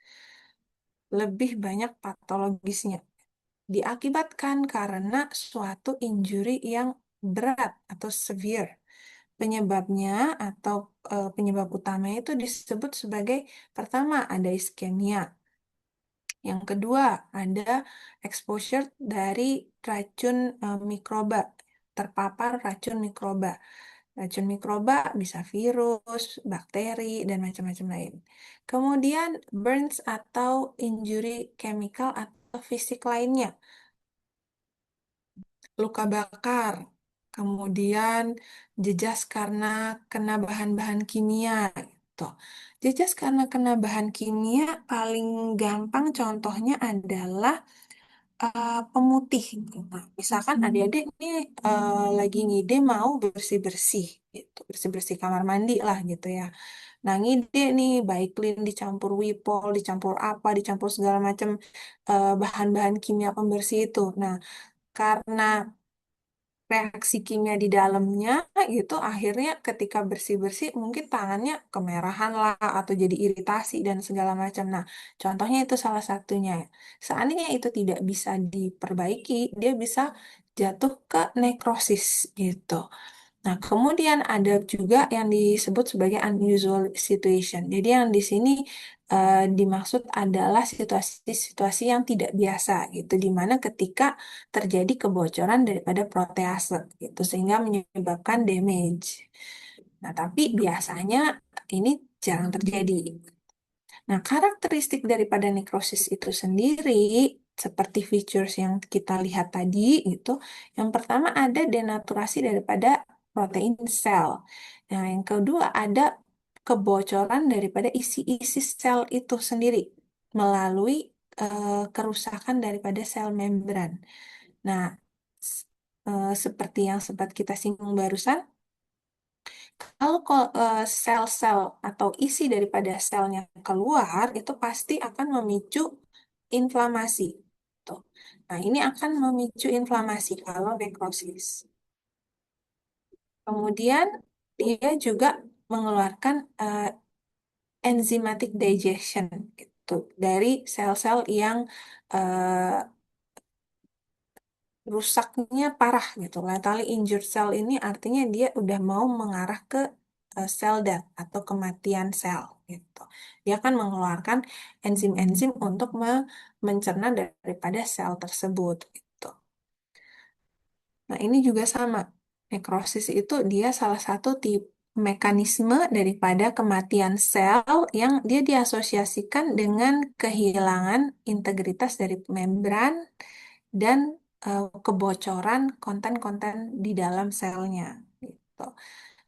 Lebih banyak patologisnya. Diakibatkan karena suatu injury yang berat atau severe. Penyebabnya atau penyebab utamanya itu disebut sebagai pertama ada iskemia. Yang kedua ada exposure dari racun mikroba, terpapar racun mikroba. Racun mikroba bisa virus, bakteri, dan macam-macam lain. Kemudian burns atau injury chemical atau fisik lainnya, luka bakar, kemudian jejas karena kena bahan-bahan kimia gitu. Jejas karena kena bahan kimia paling gampang contohnya adalah pemutih gitu. Nah, misalkan adik-adik nih lagi ngide mau bersih-bersih gitu, bersih-bersih kamar mandi lah gitu ya. Nah, ngide nih Baiklin dicampur Wipol, dicampur apa, dicampur segala macam bahan-bahan kimia pembersih itu. Nah, karena reaksi kimia di dalamnya gitu akhirnya ketika bersih-bersih mungkin tangannya kemerahan lah atau jadi iritasi dan segala macam. Nah, contohnya itu salah satunya. Seandainya itu tidak bisa diperbaiki, dia bisa jatuh ke nekrosis gitu. Nah, kemudian ada juga yang disebut sebagai unusual situation. Jadi yang di sini dimaksud adalah situasi-situasi yang tidak biasa gitu, di mana ketika terjadi kebocoran daripada protease gitu, sehingga menyebabkan damage. Nah, tapi biasanya ini jarang terjadi. Nah, karakteristik daripada nekrosis itu sendiri, seperti features yang kita lihat tadi, itu yang pertama ada denaturasi daripada protein sel. Nah, yang kedua ada kebocoran daripada isi-isi sel itu sendiri melalui kerusakan daripada sel membran. Nah, seperti yang sempat kita singgung barusan, kalau sel-sel atau isi daripada selnya keluar, itu pasti akan memicu inflamasi. Tuh. Nah, ini akan memicu inflamasi kalau nekrosis. Kemudian dia juga mengeluarkan enzymatic digestion gitu dari sel-sel yang eh, rusaknya parah gitu. Lethally injured cell ini artinya dia udah mau mengarah ke sel death atau kematian sel gitu. Dia akan mengeluarkan enzim-enzim untuk mencerna daripada sel tersebut gitu. Nah, ini juga sama. Nekrosis itu dia salah satu tipe mekanisme daripada kematian sel yang dia diasosiasikan dengan kehilangan integritas dari membran dan kebocoran konten-konten di dalam selnya gitu.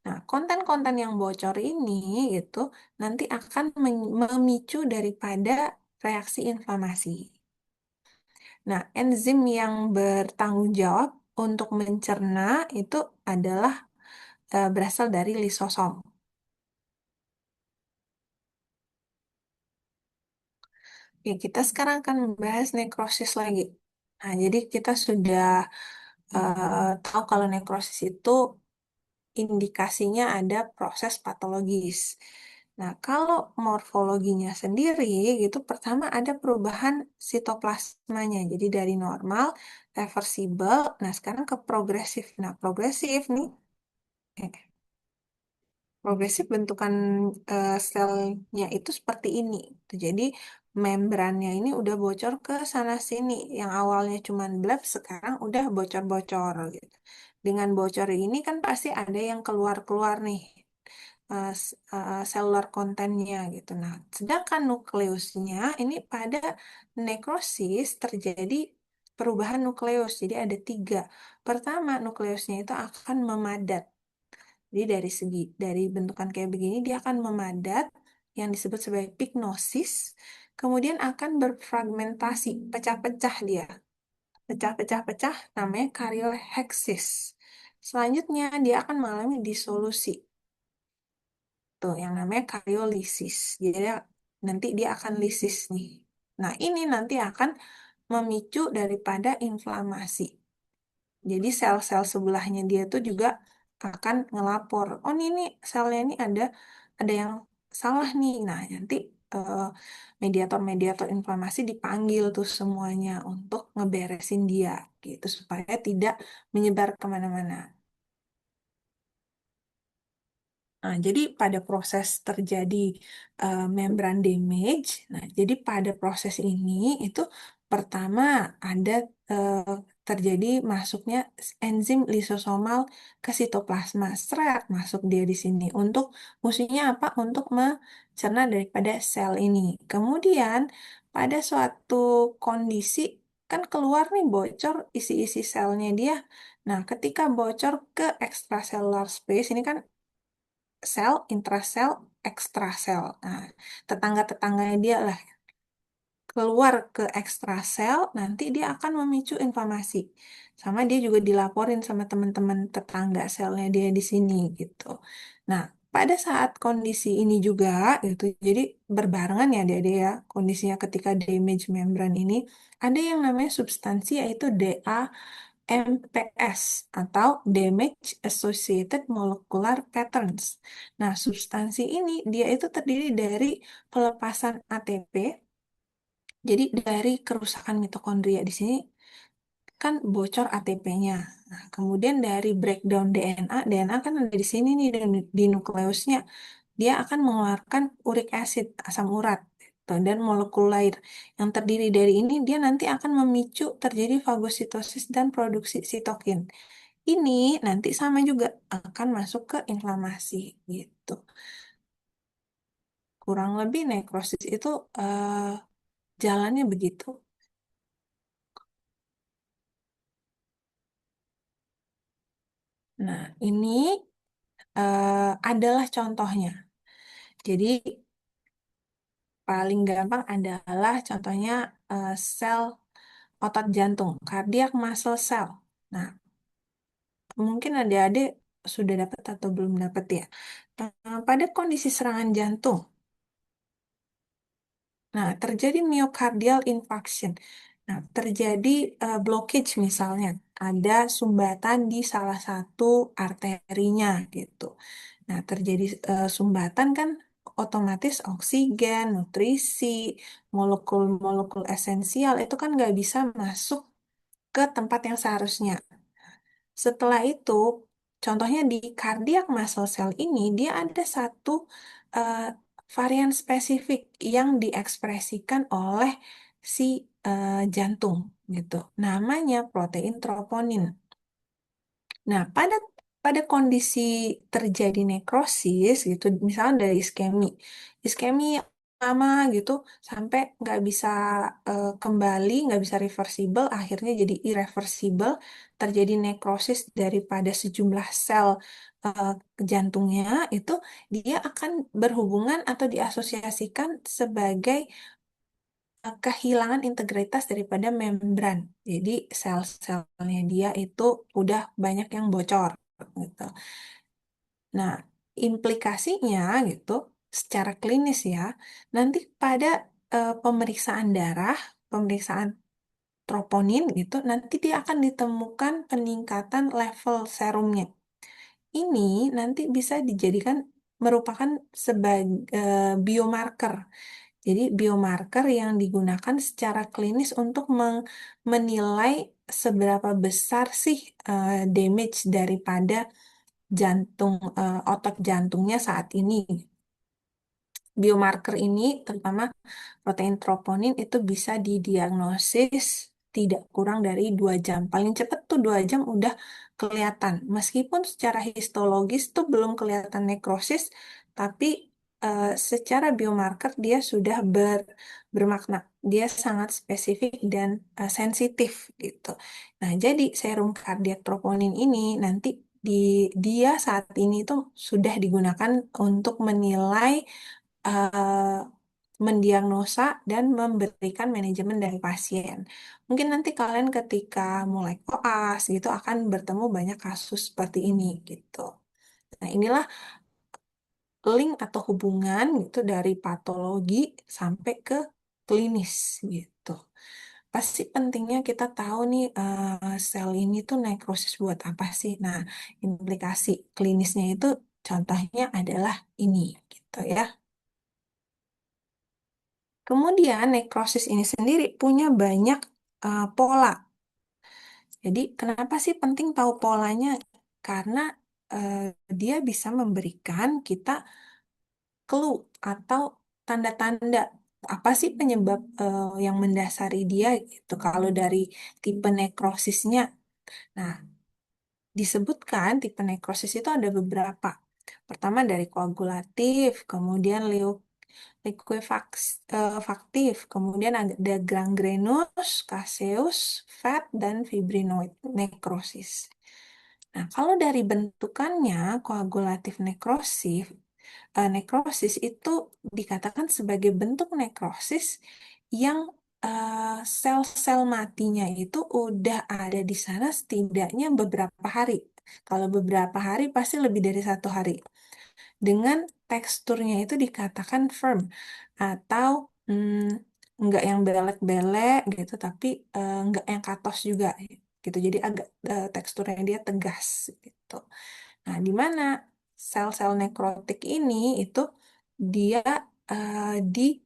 Nah, konten-konten yang bocor ini itu nanti akan memicu daripada reaksi inflamasi. Nah, enzim yang bertanggung jawab untuk mencerna itu adalah berasal dari lisosom. Oke, kita sekarang akan membahas nekrosis lagi. Nah, jadi kita sudah tahu kalau nekrosis itu indikasinya ada proses patologis. Nah, kalau morfologinya sendiri, itu pertama ada perubahan sitoplasmanya. Jadi dari normal, reversibel, nah sekarang ke progresif. Nah, progresif nih, eh, progresif bentukan selnya itu seperti ini. Jadi membrannya ini udah bocor ke sana sini. Yang awalnya cuma bleb, sekarang udah bocor-bocor gitu. Dengan bocor ini kan pasti ada yang keluar-keluar nih selular kontennya gitu. Nah, sedangkan nukleusnya ini pada nekrosis terjadi perubahan nukleus. Jadi ada tiga. Pertama, nukleusnya itu akan memadat. Jadi dari bentukan kayak begini dia akan memadat yang disebut sebagai pignosis, kemudian akan berfragmentasi, pecah-pecah dia. Pecah-pecah-pecah namanya karyoheksis. Selanjutnya dia akan mengalami disolusi. Tuh, yang namanya karyolisis. Jadi nanti dia akan lisis nih. Nah, ini nanti akan memicu daripada inflamasi. Jadi sel-sel sebelahnya dia tuh juga akan ngelapor, oh ini selnya ini ada yang salah nih. Nah, nanti eh, mediator-mediator inflamasi dipanggil tuh semuanya untuk ngeberesin dia gitu supaya tidak menyebar kemana-mana. Nah, jadi pada proses terjadi membran damage, nah jadi pada proses ini itu pertama ada eh, terjadi masuknya enzim lisosomal ke sitoplasma, seret masuk dia di sini untuk fungsinya apa? Untuk mencerna daripada sel ini. Kemudian pada suatu kondisi kan keluar nih bocor isi-isi selnya dia. Nah, ketika bocor ke extracellular space ini kan sel, intrasel, ekstrasel. Nah, tetangga-tetangganya dia lah keluar ke ekstrasel, nanti dia akan memicu inflamasi. Sama dia juga dilaporin sama teman-teman tetangga selnya dia di sini gitu. Nah, pada saat kondisi ini juga gitu, jadi berbarengan ya dia ya kondisinya ketika damage membran ini ada yang namanya substansi yaitu MPS atau Damage Associated Molecular Patterns. Nah, substansi ini dia itu terdiri dari pelepasan ATP. Jadi dari kerusakan mitokondria di sini kan bocor ATP-nya. Nah, kemudian dari breakdown DNA kan ada di sini nih di nukleusnya. Dia akan mengeluarkan uric acid, asam urat, gitu, dan molekulair. Yang terdiri dari ini dia nanti akan memicu terjadi fagositosis dan produksi sitokin. Ini nanti sama juga akan masuk ke inflamasi gitu. Kurang lebih nekrosis itu jalannya begitu. Nah, ini adalah contohnya. Jadi paling gampang adalah contohnya sel otot jantung, cardiac muscle cell. Nah, mungkin adik-adik sudah dapat atau belum dapat ya. Pada kondisi serangan jantung, nah, terjadi myocardial infarction. Nah, terjadi blockage misalnya, ada sumbatan di salah satu arterinya gitu. Nah, terjadi sumbatan kan otomatis oksigen, nutrisi, molekul-molekul esensial itu kan nggak bisa masuk ke tempat yang seharusnya. Setelah itu, contohnya di cardiac muscle cell ini, dia ada satu eh, varian spesifik yang diekspresikan oleh si jantung gitu. Namanya protein troponin. Nah, pada kondisi terjadi nekrosis gitu, misalnya dari iskemi lama gitu sampai nggak bisa kembali, nggak bisa reversible, akhirnya jadi irreversible, terjadi nekrosis daripada sejumlah sel eh, jantungnya itu dia akan berhubungan atau diasosiasikan sebagai kehilangan integritas daripada membran. Jadi sel-selnya dia itu udah banyak yang bocor gitu. Nah, implikasinya gitu secara klinis ya, nanti pada pemeriksaan darah, pemeriksaan troponin gitu, nanti dia akan ditemukan peningkatan level serumnya. Ini nanti bisa dijadikan merupakan sebagai biomarker. Jadi biomarker yang digunakan secara klinis untuk menilai seberapa besar sih damage daripada jantung otot jantungnya saat ini. Biomarker ini, terutama protein troponin, itu bisa didiagnosis tidak kurang dari 2 jam. Paling cepat tuh 2 jam udah kelihatan. Meskipun secara histologis tuh belum kelihatan nekrosis, tapi secara biomarker dia sudah bermakna. Dia sangat spesifik dan sensitif gitu. Nah, jadi serum kardiak troponin ini nanti dia saat ini tuh sudah digunakan untuk menilai eh, mendiagnosa dan memberikan manajemen dari pasien. Mungkin nanti kalian ketika mulai koas gitu akan bertemu banyak kasus seperti ini gitu. Nah, inilah link atau hubungan gitu dari patologi sampai ke klinis gitu. Pasti pentingnya kita tahu nih sel ini tuh nekrosis buat apa sih? Nah, implikasi klinisnya itu contohnya adalah ini gitu ya. Kemudian nekrosis ini sendiri punya banyak pola. Jadi kenapa sih penting tahu polanya? Karena eh, dia bisa memberikan kita clue atau tanda-tanda apa sih penyebab yang mendasari dia gitu. Kalau dari tipe nekrosisnya, nah disebutkan tipe nekrosis itu ada beberapa. Pertama dari koagulatif, kemudian likuefaktif, kemudian ada gangrenus, caseus, fat, dan fibrinoid nekrosis. Nah, kalau dari bentukannya, koagulatif nekrosis itu dikatakan sebagai bentuk nekrosis yang sel-sel matinya itu udah ada di sana setidaknya beberapa hari. Kalau beberapa hari pasti lebih dari 1 hari dengan teksturnya itu dikatakan firm atau enggak yang belek-belek gitu tapi enggak yang katos juga gitu jadi agak teksturnya dia tegas gitu. Nah, di mana sel-sel nekrotik ini itu dia di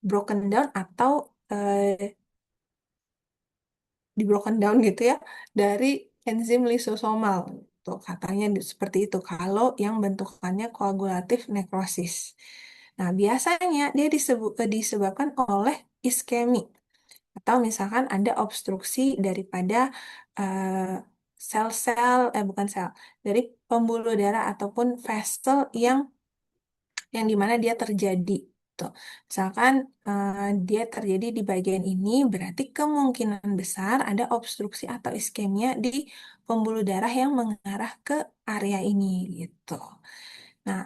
broken down atau eh, di broken down gitu ya dari enzim lisosomal. Tuh, katanya seperti itu kalau yang bentukannya koagulatif nekrosis. Nah, biasanya dia disebabkan oleh iskemi atau misalkan ada obstruksi daripada eh, sel-sel bukan sel dari pembuluh darah ataupun vessel yang dimana dia terjadi. Tuh. Misalkan dia terjadi di bagian ini, berarti kemungkinan besar ada obstruksi atau iskemia di pembuluh darah yang mengarah ke area ini gitu. Nah,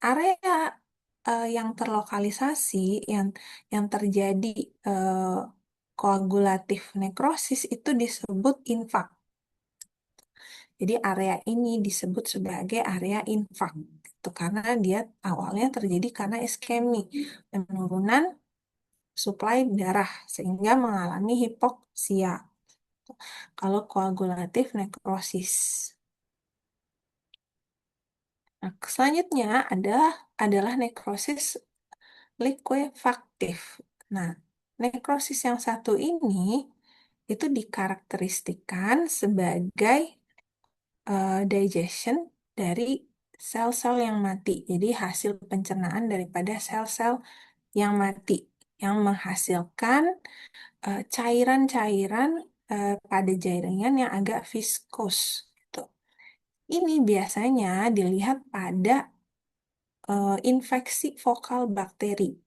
area yang terlokalisasi, yang terjadi eh, koagulatif nekrosis itu disebut infak. Jadi area ini disebut sebagai area infak. Itu karena dia awalnya terjadi karena iskemi, penurunan suplai darah sehingga mengalami hipoksia. Kalau koagulatif nekrosis. Nah, selanjutnya adalah nekrosis liquefaktif. Nah, nekrosis yang satu ini itu dikarakteristikan sebagai digestion dari sel-sel yang mati. Jadi hasil pencernaan daripada sel-sel yang mati yang menghasilkan cairan-cairan pada jaringan yang agak viskus. Gitu. Ini biasanya dilihat pada infeksi fokal bakteri.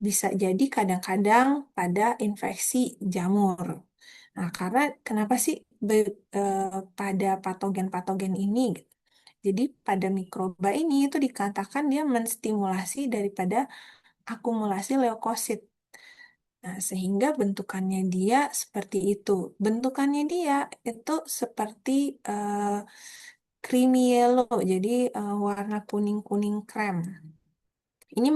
Bisa jadi kadang-kadang pada infeksi jamur. Nah, karena kenapa sih pada patogen-patogen ini? Gitu. Jadi pada mikroba ini itu dikatakan dia menstimulasi daripada akumulasi leukosit. Nah, sehingga bentukannya dia seperti itu. Bentukannya dia itu seperti creamy yellow, jadi warna kuning-kuning krem. Ini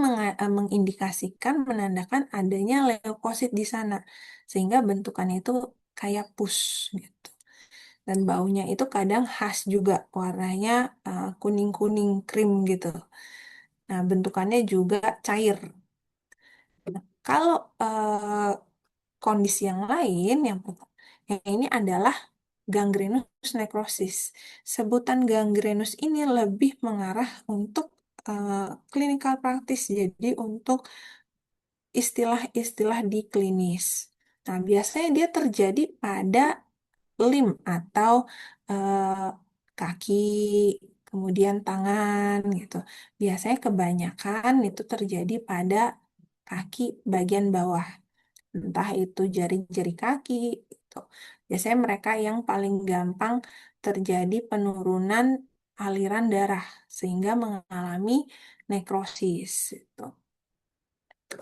mengindikasikan, menandakan adanya leukosit di sana, sehingga bentukannya itu kayak pus gitu. Dan baunya itu kadang khas juga, warnanya kuning-kuning krim gitu. Nah, bentukannya juga cair. Nah, kalau kondisi yang lain, yang ini adalah gangrenus necrosis. Sebutan gangrenus ini lebih mengarah untuk clinical practice, jadi untuk istilah-istilah di klinis. Nah, biasanya dia terjadi pada limb atau eh, kaki, kemudian tangan gitu. Biasanya kebanyakan itu terjadi pada kaki bagian bawah, entah itu jari-jari kaki gitu. Biasanya mereka yang paling gampang terjadi penurunan aliran darah sehingga mengalami nekrosis gitu.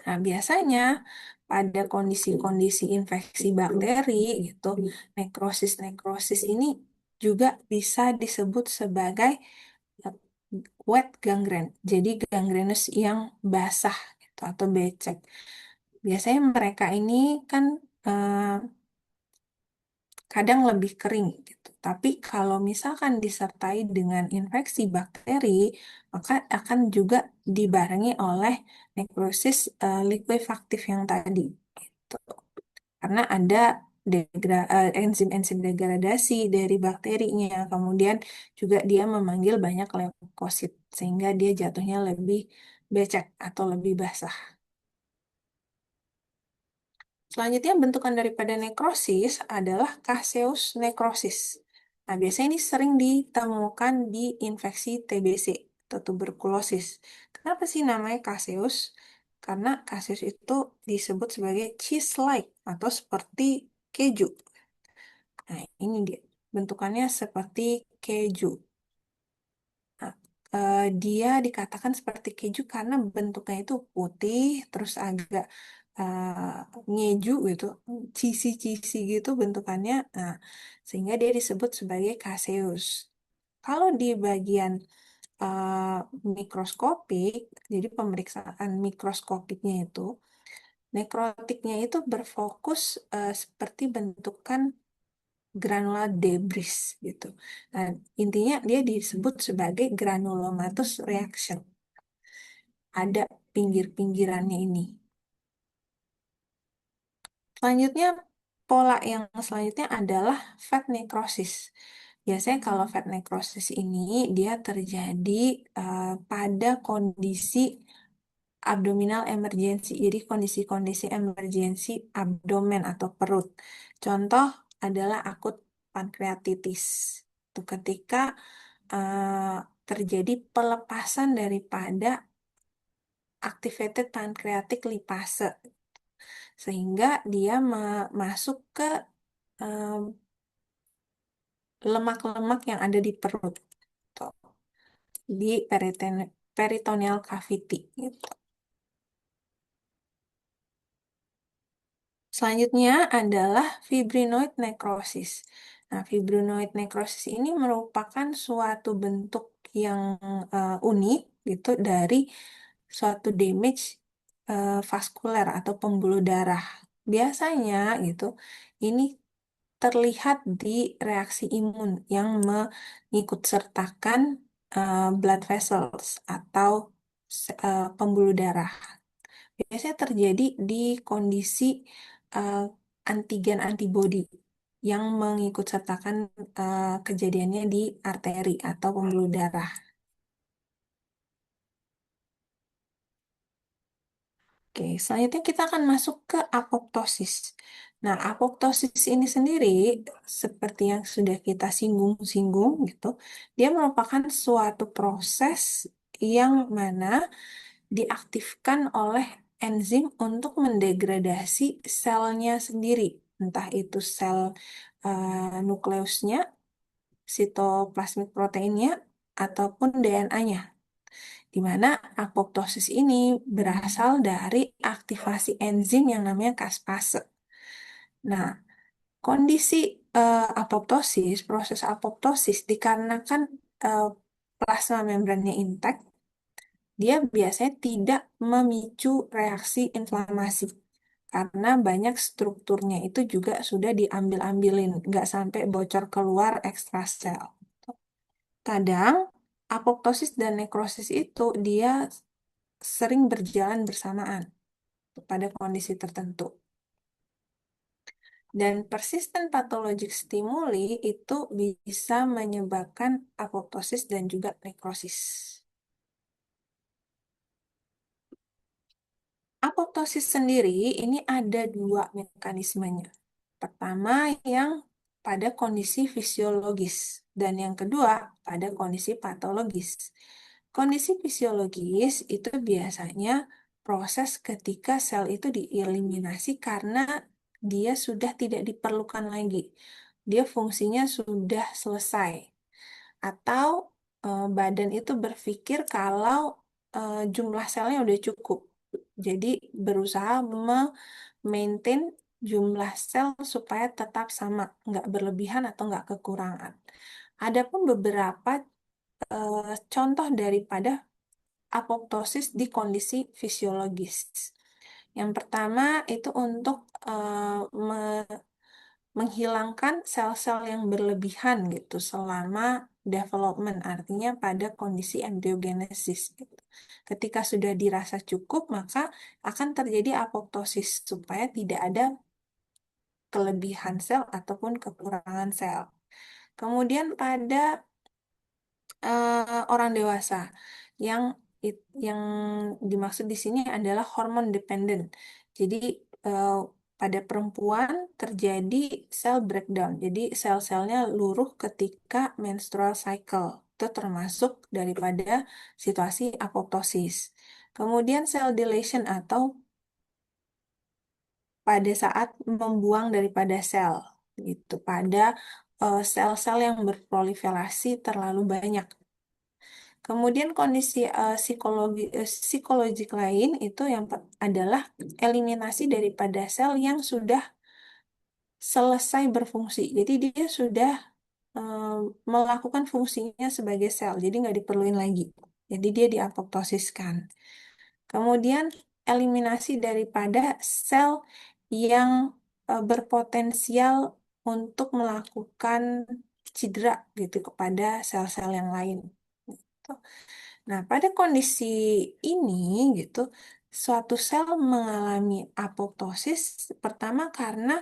Nah, biasanya pada kondisi-kondisi infeksi bakteri gitu, nekrosis-nekrosis ini juga bisa disebut sebagai eh, wet gangrene. Jadi gangrenus yang basah gitu, atau becek. Biasanya mereka ini kan eh, kadang lebih kering gitu. Tapi kalau misalkan disertai dengan infeksi bakteri, maka akan juga dibarengi oleh nekrosis likuifaktif yang tadi gitu. Karena ada enzim-enzim degradasi dari bakterinya, kemudian juga dia memanggil banyak leukosit sehingga dia jatuhnya lebih becek atau lebih basah. Selanjutnya, bentukan daripada nekrosis adalah caseous necrosis. Nah, biasanya ini sering ditemukan di infeksi TBC atau tuberkulosis. Kenapa sih namanya caseous? Karena caseous itu disebut sebagai cheese-like atau seperti keju. Nah, ini dia. Bentukannya seperti keju. Nah, dia dikatakan seperti keju karena bentuknya itu putih, terus agak ngeju gitu, cheesy-cheesy gitu bentukannya. Nah, sehingga dia disebut sebagai caseus. Kalau di bagian mikroskopik, jadi pemeriksaan mikroskopiknya itu, nekrotiknya itu berfokus seperti bentukan granular debris gitu. Nah, intinya dia disebut sebagai granulomatous reaction. Ada pinggir-pinggirannya ini. Selanjutnya, pola yang selanjutnya adalah fat necrosis. Biasanya kalau fat necrosis ini dia terjadi pada kondisi abdominal emergency. Jadi kondisi-kondisi emergency abdomen atau perut. Contoh adalah akut pankreatitis. Itu ketika eh, terjadi pelepasan daripada activated pancreatic lipase sehingga dia masuk ke em, lemak-lemak yang ada di perut, tuh, di peritoneal cavity gitu. Selanjutnya adalah fibrinoid necrosis. Nah, fibrinoid necrosis ini merupakan suatu bentuk yang unik gitu dari suatu damage vaskuler atau pembuluh darah. Biasanya gitu, ini terlihat di reaksi imun yang mengikutsertakan blood vessels atau pembuluh darah. Biasanya terjadi di kondisi eh, antigen antibody yang mengikutsertakan kejadiannya di arteri atau pembuluh darah. Oke, selanjutnya kita akan masuk ke apoptosis. Nah, apoptosis ini sendiri, seperti yang sudah kita singgung-singgung gitu, dia merupakan suatu proses yang mana diaktifkan oleh enzim untuk mendegradasi selnya sendiri, entah itu sel nukleusnya, sitoplasmik proteinnya, ataupun DNA-nya. di mana apoptosis ini berasal dari aktivasi enzim yang namanya caspase. Nah, kondisi apoptosis, proses apoptosis dikarenakan eh, plasma membrannya intak, dia biasanya tidak memicu reaksi inflamasi karena banyak strukturnya itu juga sudah diambil-ambilin, nggak sampai bocor keluar ekstrasel. Kadang apoptosis dan nekrosis itu dia sering berjalan bersamaan pada kondisi tertentu. Dan persisten patologik stimuli itu bisa menyebabkan apoptosis dan juga nekrosis. Apoptosis sendiri ini ada dua mekanismenya. Pertama yang pada kondisi fisiologis dan yang kedua pada kondisi patologis. Kondisi fisiologis itu biasanya proses ketika sel itu dieliminasi karena dia sudah tidak diperlukan lagi. Dia fungsinya sudah selesai. Atau badan itu berpikir kalau jumlah selnya udah cukup. Jadi berusaha maintain jumlah sel supaya tetap sama, nggak berlebihan atau nggak kekurangan. Adapun beberapa contoh daripada apoptosis di kondisi fisiologis. Yang pertama itu untuk menghilangkan sel-sel yang berlebihan gitu selama development, artinya pada kondisi embryogenesis gitu. Ketika sudah dirasa cukup, maka akan terjadi apoptosis supaya tidak ada kelebihan sel ataupun kekurangan sel. Kemudian pada orang dewasa yang yang dimaksud di sini adalah hormon dependent. Jadi eh, pada perempuan terjadi cell breakdown. Jadi sel-selnya luruh ketika menstrual cycle. Itu termasuk daripada situasi apoptosis. Kemudian cell deletion atau pada saat membuang daripada sel gitu pada sel-sel yang berproliferasi terlalu banyak. Kemudian kondisi psikologik lain itu yang adalah eliminasi daripada sel yang sudah selesai berfungsi. Jadi dia sudah eh, melakukan fungsinya sebagai sel, jadi nggak diperluin lagi. Jadi dia diapoptosiskan. Kemudian eliminasi daripada sel yang berpotensial untuk melakukan cedera gitu kepada sel-sel yang lain. Gitu. Nah, pada kondisi ini gitu, suatu sel mengalami apoptosis pertama karena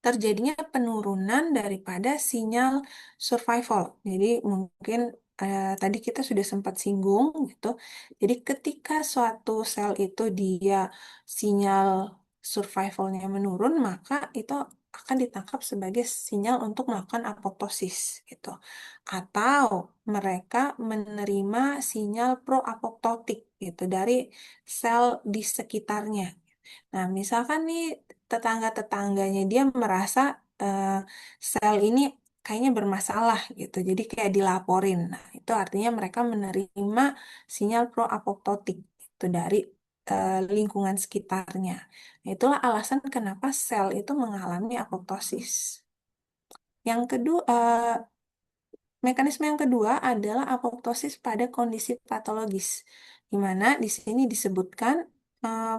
terjadinya penurunan daripada sinyal survival. Jadi mungkin tadi kita sudah sempat singgung gitu. Jadi ketika suatu sel itu dia sinyal survivalnya menurun, maka itu akan ditangkap sebagai sinyal untuk melakukan apoptosis gitu. Atau mereka menerima sinyal pro-apoptotik gitu dari sel di sekitarnya. Nah, misalkan nih tetangga-tetangganya dia merasa eh, sel ini kayaknya bermasalah gitu, jadi kayak dilaporin. Nah, itu artinya mereka menerima sinyal pro-apoptotik itu dari lingkungan sekitarnya. Nah, itulah alasan kenapa sel itu mengalami apoptosis. Yang kedua, mekanisme yang kedua adalah apoptosis pada kondisi patologis, di mana di sini disebutkan eh,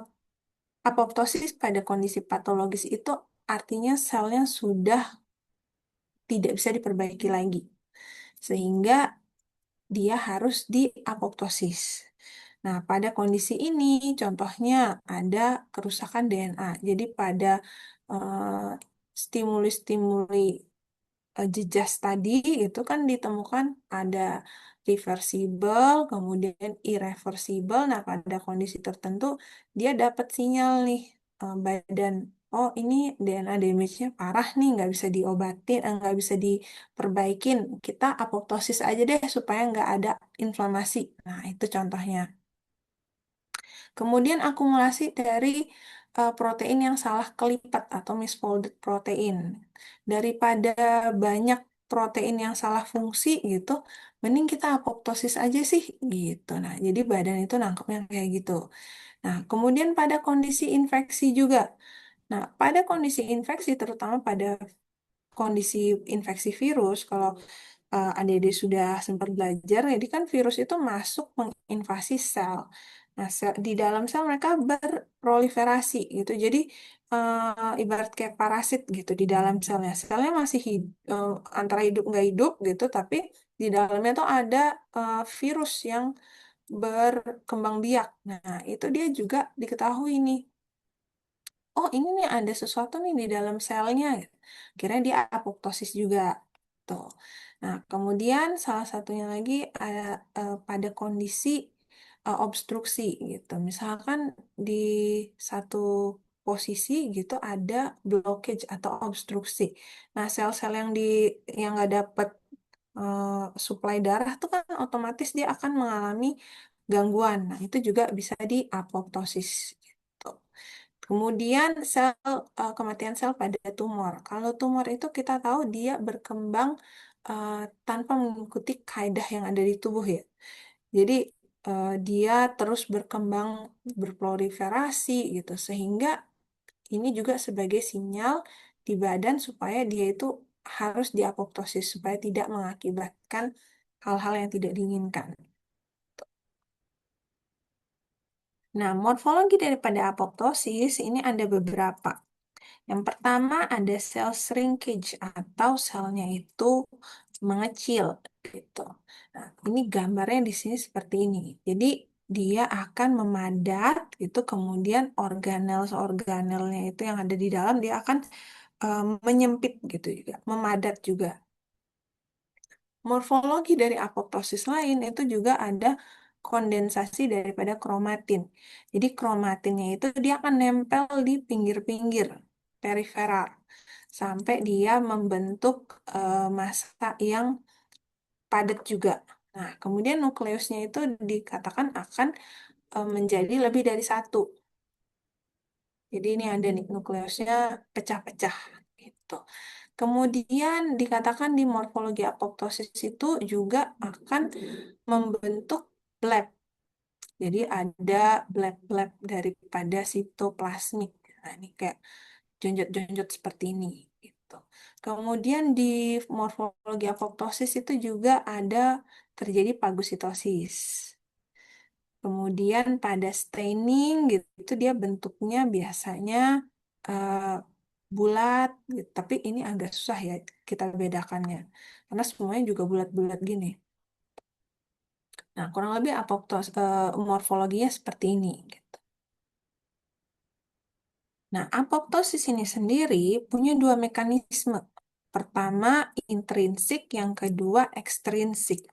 apoptosis pada kondisi patologis itu artinya selnya sudah tidak bisa diperbaiki lagi, sehingga dia harus diapoptosis. Nah, pada kondisi ini contohnya ada kerusakan DNA. Jadi pada eh, stimuli-stimuli jejas tadi itu kan ditemukan ada reversible, kemudian irreversible. Nah, pada kondisi tertentu dia dapat sinyal nih badan. Oh, ini DNA damage-nya parah nih, nggak bisa diobatin, nggak bisa diperbaikin. Kita apoptosis aja deh supaya nggak ada inflamasi. Nah, itu contohnya. Kemudian akumulasi dari protein yang salah kelipat atau misfolded protein. Daripada banyak protein yang salah fungsi gitu, mending kita apoptosis aja sih gitu. Nah, jadi badan itu nangkepnya kayak gitu. Nah, kemudian pada kondisi infeksi juga. Nah, pada kondisi infeksi, terutama pada kondisi infeksi virus, kalau adik-adik sudah sempat belajar, jadi kan virus itu masuk menginvasi sel. Nah, di dalam sel mereka berproliferasi gitu. Jadi ibarat kayak parasit gitu di dalam selnya. Selnya masih antara hidup nggak hidup gitu, tapi di dalamnya tuh ada virus yang berkembang biak. Nah, itu dia juga diketahui nih, oh ini nih ada sesuatu nih di dalam selnya. Kira dia apoptosis juga. Tuh. Nah, kemudian salah satunya lagi ada pada kondisi obstruksi gitu. Misalkan di satu posisi gitu ada blockage atau obstruksi. Nah, sel-sel yang nggak dapat eh, suplai darah tuh kan otomatis dia akan mengalami gangguan. Nah, itu juga bisa di apoptosis gitu. Kemudian kematian sel pada tumor. Kalau tumor itu kita tahu dia berkembang eh, tanpa mengikuti kaidah yang ada di tubuh ya. Jadi dia terus berkembang, berproliferasi gitu, sehingga ini juga sebagai sinyal di badan supaya dia itu harus diapoptosis supaya tidak mengakibatkan hal-hal yang tidak diinginkan. Nah, morfologi daripada apoptosis ini ada beberapa. Yang pertama ada cell shrinkage atau selnya itu mengecil gitu. Nah, ini gambarnya di sini seperti ini. Jadi dia akan memadat gitu, kemudian organel-organelnya itu yang ada di dalam dia akan menyempit gitu juga, memadat juga. Morfologi dari apoptosis lain itu juga ada kondensasi daripada kromatin. Jadi kromatinnya itu dia akan nempel di pinggir-pinggir periferal sampai dia membentuk massa yang padat juga. Nah, kemudian nukleusnya itu dikatakan akan menjadi lebih dari satu. Jadi ini ada nih nukleusnya pecah-pecah gitu. Kemudian dikatakan di morfologi apoptosis itu juga akan membentuk bleb. Jadi ada bleb-bleb daripada sitoplasmik. Nah, ini kayak jonjot-jonjot seperti ini gitu. Kemudian di morfologi apoptosis itu juga ada terjadi fagositosis. Kemudian pada staining gitu dia bentuknya biasanya eh, bulat, gitu. Tapi ini agak susah ya kita bedakannya karena semuanya juga bulat-bulat gini. Nah, kurang lebih morfologinya seperti ini. Gitu. Nah, apoptosis ini sendiri punya dua mekanisme. Pertama, intrinsik, yang kedua, ekstrinsik.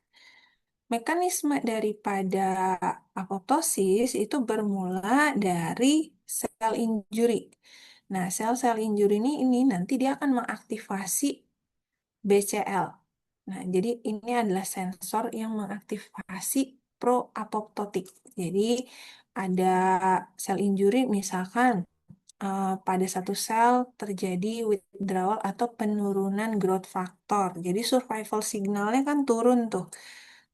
Mekanisme daripada apoptosis itu bermula dari sel injury. Nah, sel-sel injury ini nanti dia akan mengaktifasi BCL. Nah, jadi ini adalah sensor yang mengaktifasi pro-apoptotik. Jadi ada sel injury misalkan pada satu sel terjadi withdrawal atau penurunan growth factor. Jadi survival signalnya kan turun tuh.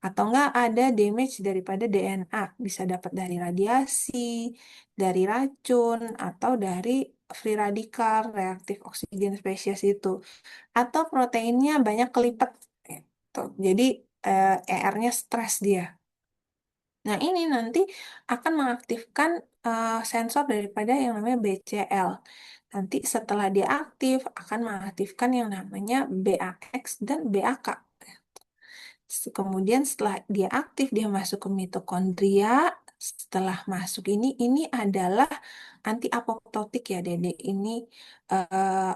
Atau enggak ada damage daripada DNA. Bisa dapat dari radiasi, dari racun, atau dari free radikal, reaktif oksigen spesies itu. Atau proteinnya banyak kelipet. Gitu. Jadi ER-nya stres dia. Nah, ini nanti akan mengaktifkan sensor daripada yang namanya BCL. Nanti setelah dia aktif, akan mengaktifkan yang namanya BAX dan BAK. Kemudian setelah dia aktif, dia masuk ke mitokondria. Setelah masuk ini adalah anti apoptotik ya, Dede. Ini eh,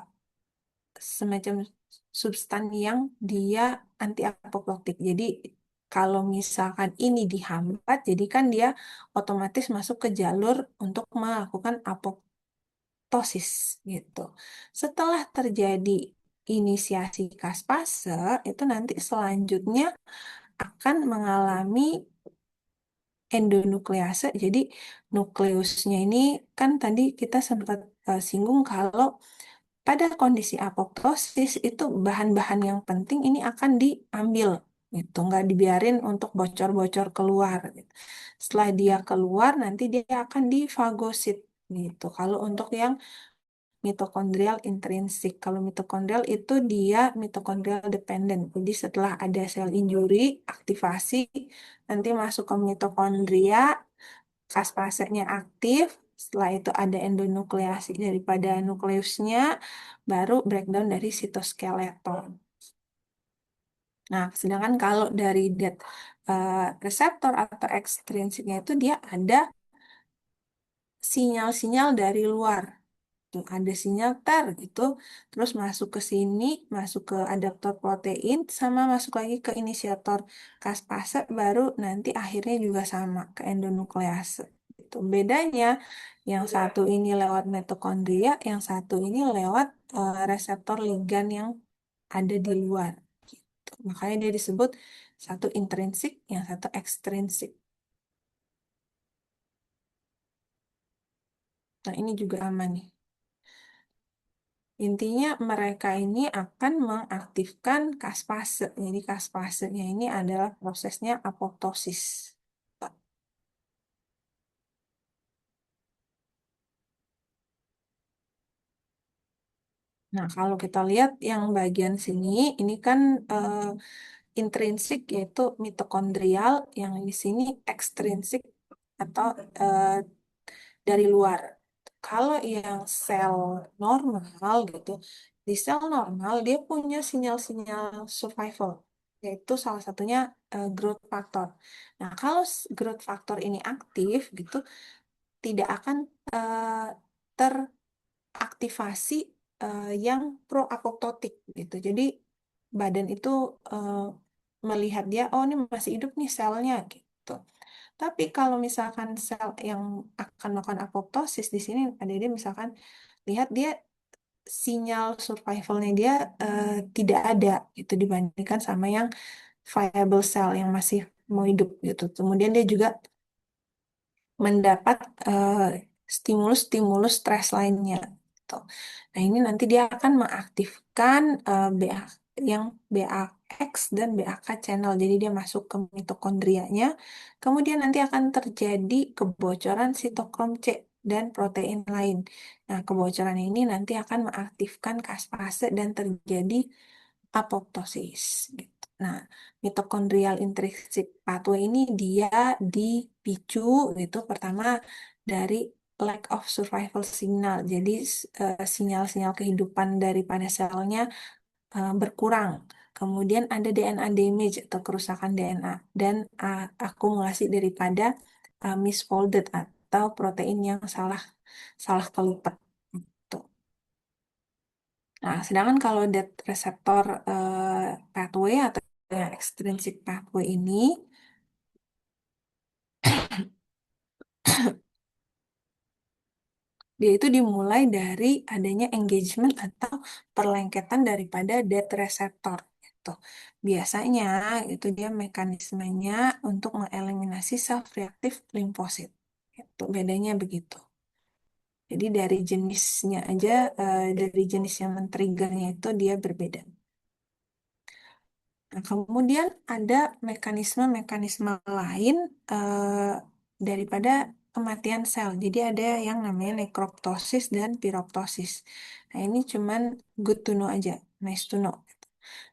semacam substan yang dia anti apoptotik. Jadi kalau misalkan ini dihambat, jadi kan dia otomatis masuk ke jalur untuk melakukan apoptosis gitu. Setelah terjadi inisiasi kaspase, itu nanti selanjutnya akan mengalami endonuklease. Jadi nukleusnya ini kan tadi kita sempat singgung kalau pada kondisi apoptosis itu bahan-bahan yang penting ini akan diambil gitu, nggak dibiarin untuk bocor-bocor keluar gitu. Setelah dia keluar nanti dia akan difagosit gitu. Kalau untuk yang mitokondrial intrinsik, kalau mitokondrial itu dia mitokondrial dependent. Jadi setelah ada sel injury, aktivasi, nanti masuk ke mitokondria, kaspasenya aktif, setelah itu ada endonukleasi daripada nukleusnya, baru breakdown dari sitoskeleton. Nah, sedangkan kalau dari that reseptor atau ekstrinsiknya itu dia ada sinyal-sinyal dari luar. Tuh, ada sinyal tar gitu, terus masuk ke sini, masuk ke adaptor protein, sama masuk lagi ke inisiator kaspase, baru nanti akhirnya juga sama ke endonuklease. Itu bedanya, yang satu ini lewat mitokondria, yang satu ini lewat reseptor ligan yang ada di luar. Gitu. Makanya dia disebut satu intrinsik, yang satu ekstrinsik. Nah, ini juga aman nih. Intinya mereka ini akan mengaktifkan kaspase. Jadi kaspasenya ini adalah prosesnya apoptosis. Nah, kalau kita lihat yang bagian sini, ini kan intrinsik yaitu mitokondrial, yang di sini ekstrinsik atau dari luar. Kalau yang sel normal gitu, di sel normal dia punya sinyal-sinyal survival, yaitu salah satunya growth factor. Nah, kalau growth factor ini aktif gitu, tidak akan teraktivasi yang pro-apoptotik gitu. Jadi badan itu eh, melihat dia, oh ini masih hidup nih selnya gitu. Tapi kalau misalkan sel yang akan melakukan apoptosis di sini ada dia misalkan lihat dia sinyal survivalnya dia tidak ada gitu dibandingkan sama yang viable cell yang masih mau hidup gitu. Kemudian dia juga mendapat stimulus-stimulus stres lainnya. Gitu. Nah, ini nanti dia akan mengaktifkan BA yang BAX dan BAK channel. Jadi dia masuk ke mitokondrianya. Kemudian nanti akan terjadi kebocoran sitokrom C dan protein lain. Nah, kebocoran ini nanti akan mengaktifkan kaspase dan terjadi apoptosis gitu. Nah, mitokondrial intrinsik pathway ini dia dipicu gitu pertama dari lack of survival signal. Jadi sinyal-sinyal kehidupan daripada selnya berkurang. Kemudian ada DNA damage atau kerusakan DNA dan akumulasi daripada misfolded atau protein yang salah salah kelipat. Gitu. Nah, sedangkan kalau that reseptor pathway atau yang extrinsic pathway ini, dia itu dimulai dari adanya engagement atau perlengketan daripada that receptor. Gitu. Biasanya itu dia mekanismenya untuk mengeliminasi self-reactive limfosit. Itu bedanya begitu. Jadi dari jenisnya aja, dari jenis yang men-triggernya itu dia berbeda. Nah, kemudian ada mekanisme-mekanisme lain eh, daripada kematian sel. Jadi ada yang namanya nekroptosis dan piroptosis. Nah, ini cuman good to know aja, nice to know.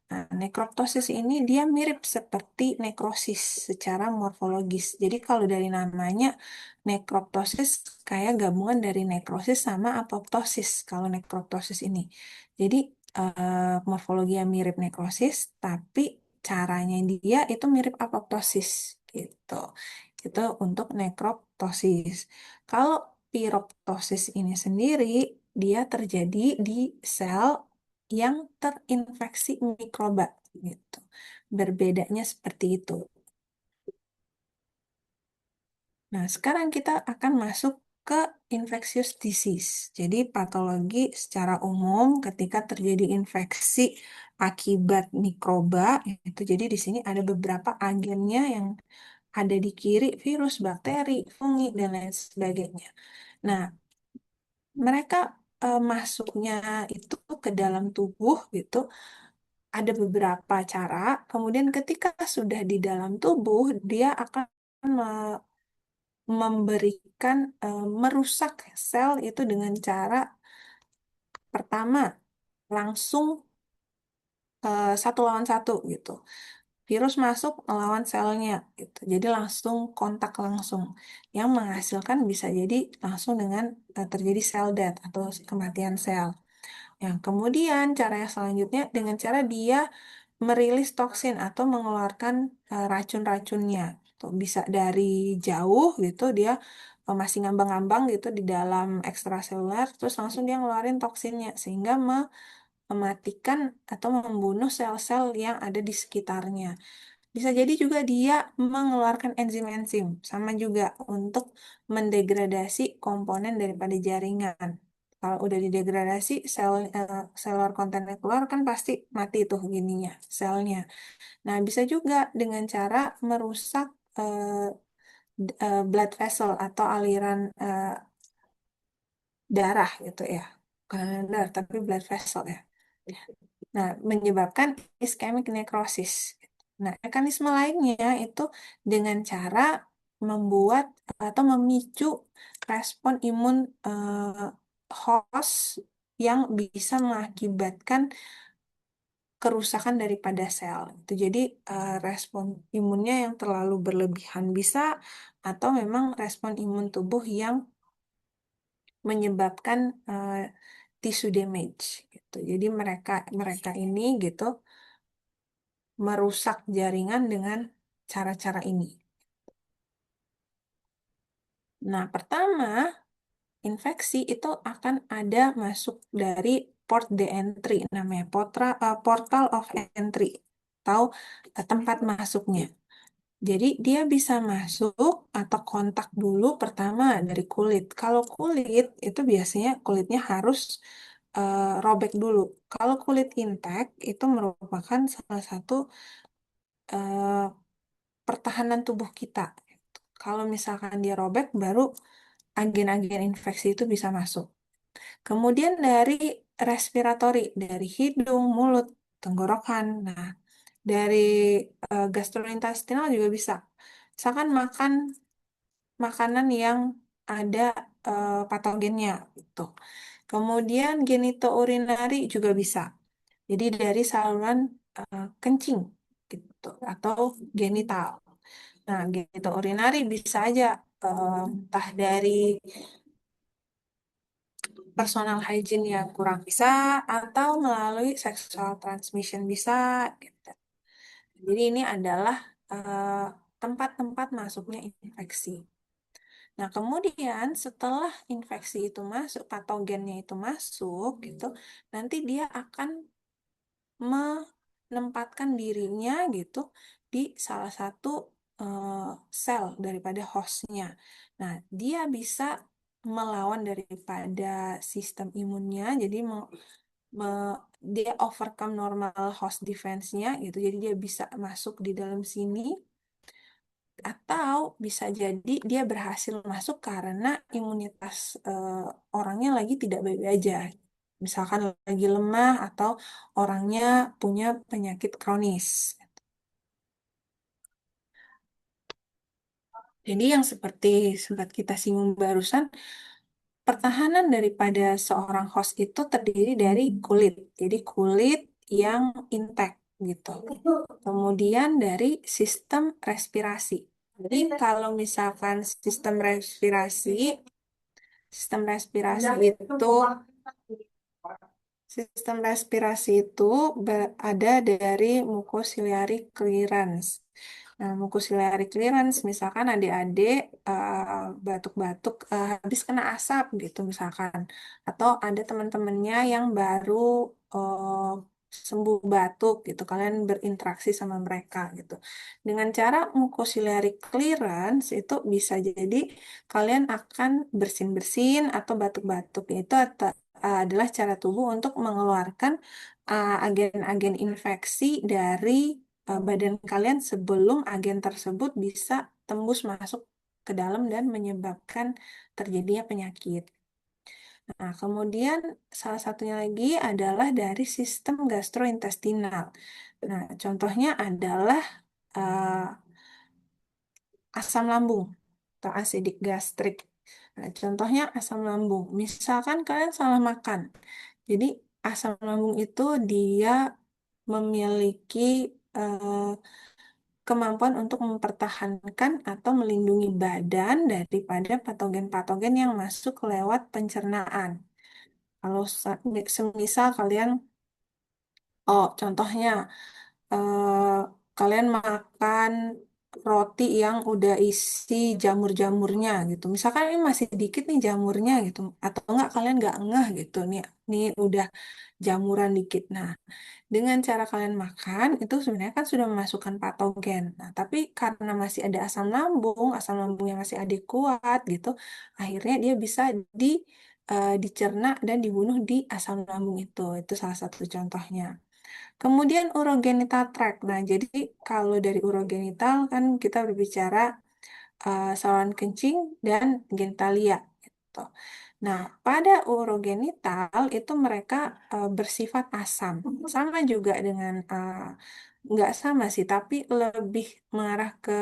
Nah, nekroptosis ini dia mirip seperti nekrosis secara morfologis. Jadi kalau dari namanya nekroptosis kayak gabungan dari nekrosis sama apoptosis kalau nekroptosis ini. Jadi morfologinya mirip nekrosis, tapi caranya dia itu mirip apoptosis gitu. Itu untuk nekroptosis. Kalau piroptosis ini sendiri dia terjadi di sel yang terinfeksi mikroba gitu. Berbedanya seperti itu. Nah, sekarang kita akan masuk ke infectious disease. Jadi patologi secara umum ketika terjadi infeksi akibat mikroba itu jadi di sini ada beberapa agennya yang ada di kiri, virus, bakteri, fungi dan lain sebagainya. Nah, mereka masuknya itu ke dalam tubuh gitu, ada beberapa cara. Kemudian ketika sudah di dalam tubuh, dia akan me- memberikan merusak sel itu dengan cara pertama langsung satu lawan satu gitu. Virus masuk melawan selnya gitu. Jadi langsung kontak langsung yang menghasilkan bisa jadi langsung dengan terjadi sel death atau kematian sel. Yang kemudian cara yang selanjutnya dengan cara dia merilis toksin atau mengeluarkan racun-racunnya. Tuh, bisa dari jauh gitu dia masih ngambang-ngambang gitu di dalam ekstraseluler terus langsung dia ngeluarin toksinnya sehingga mematikan atau membunuh sel-sel yang ada di sekitarnya. Bisa jadi juga dia mengeluarkan enzim-enzim, sama juga untuk mendegradasi komponen daripada jaringan. Kalau udah didegradasi, selular kontennya keluar kan pasti mati tuh gininya, selnya. Nah, bisa juga dengan cara merusak blood vessel atau aliran darah gitu ya. Bukan darah, tapi blood vessel ya. Nah, menyebabkan ischemic necrosis. Nah, mekanisme lainnya itu dengan cara membuat atau memicu respon imun host yang bisa mengakibatkan kerusakan daripada sel. Itu jadi respon imunnya yang terlalu berlebihan bisa atau memang respon imun tubuh yang menyebabkan tissue damage gitu. Jadi mereka mereka ini gitu merusak jaringan dengan cara-cara ini. Nah, pertama, infeksi itu akan ada masuk dari port de entry, namanya portal of entry, atau tempat masuknya. Jadi dia bisa masuk atau kontak dulu pertama dari kulit. Kalau kulit itu biasanya kulitnya harus robek dulu. Kalau kulit intact itu merupakan salah satu eh, pertahanan tubuh kita. Kalau misalkan dia robek, baru agen-agen infeksi itu bisa masuk. Kemudian dari respiratory, dari hidung, mulut, tenggorokan. Nah, dari gastrointestinal juga bisa. Misalkan makan makanan yang ada patogennya gitu. Kemudian genitourinary juga bisa. Jadi dari saluran kencing gitu atau genital. Nah, genitourinary bisa aja entah dari personal hygiene yang kurang bisa atau melalui sexual transmission bisa gitu. Jadi ini adalah tempat-tempat masuknya infeksi. Nah, kemudian setelah infeksi itu masuk, patogennya itu masuk gitu, nanti dia akan menempatkan dirinya gitu di salah satu sel daripada hostnya. Nah, dia bisa melawan daripada sistem imunnya, jadi dia overcome normal host defense-nya gitu, jadi dia bisa masuk di dalam sini atau bisa jadi dia berhasil masuk karena imunitas orangnya lagi tidak baik-baik aja. Misalkan lagi lemah atau orangnya punya penyakit kronis. Jadi yang seperti sempat kita singgung barusan, pertahanan daripada seorang host itu terdiri dari kulit. Jadi kulit yang intact gitu. Kemudian dari sistem respirasi. Jadi kalau misalkan sistem respirasi itu sistem respirasi itu ada dari mucociliary clearance. Nah, mucociliary clearance misalkan adik-adik batuk-batuk habis kena asap gitu misalkan. Atau ada teman-temannya yang baru sembuh batuk gitu. Kalian berinteraksi sama mereka gitu. Dengan cara mucociliary clearance itu bisa jadi kalian akan bersin-bersin atau batuk-batuk. Itu adalah cara tubuh untuk mengeluarkan agen-agen infeksi dari badan kalian sebelum agen tersebut bisa tembus masuk ke dalam dan menyebabkan terjadinya penyakit. Nah, kemudian salah satunya lagi adalah dari sistem gastrointestinal. Nah, contohnya adalah eh, asam lambung atau asidik gastrik. Nah, contohnya asam lambung. Misalkan kalian salah makan. Jadi asam lambung itu dia memiliki eh, kemampuan untuk mempertahankan atau melindungi badan daripada patogen-patogen yang masuk lewat pencernaan. Kalau semisal kalian, oh contohnya, eh, kalian makan roti yang udah isi jamur-jamurnya gitu. Misalkan ini masih dikit nih jamurnya gitu, atau enggak kalian nggak ngeh gitu nih udah jamuran dikit. Nah, dengan cara kalian makan itu sebenarnya kan sudah memasukkan patogen. Nah, tapi karena masih ada asam lambung yang masih ada kuat gitu, akhirnya dia bisa dicerna dan dibunuh di asam lambung itu. Itu salah satu contohnya. Kemudian urogenital tract. Nah, jadi kalau dari urogenital kan kita berbicara saluran kencing dan genitalia gitu. Nah, pada urogenital itu mereka bersifat asam. Sama juga dengan nggak sama sih, tapi lebih mengarah ke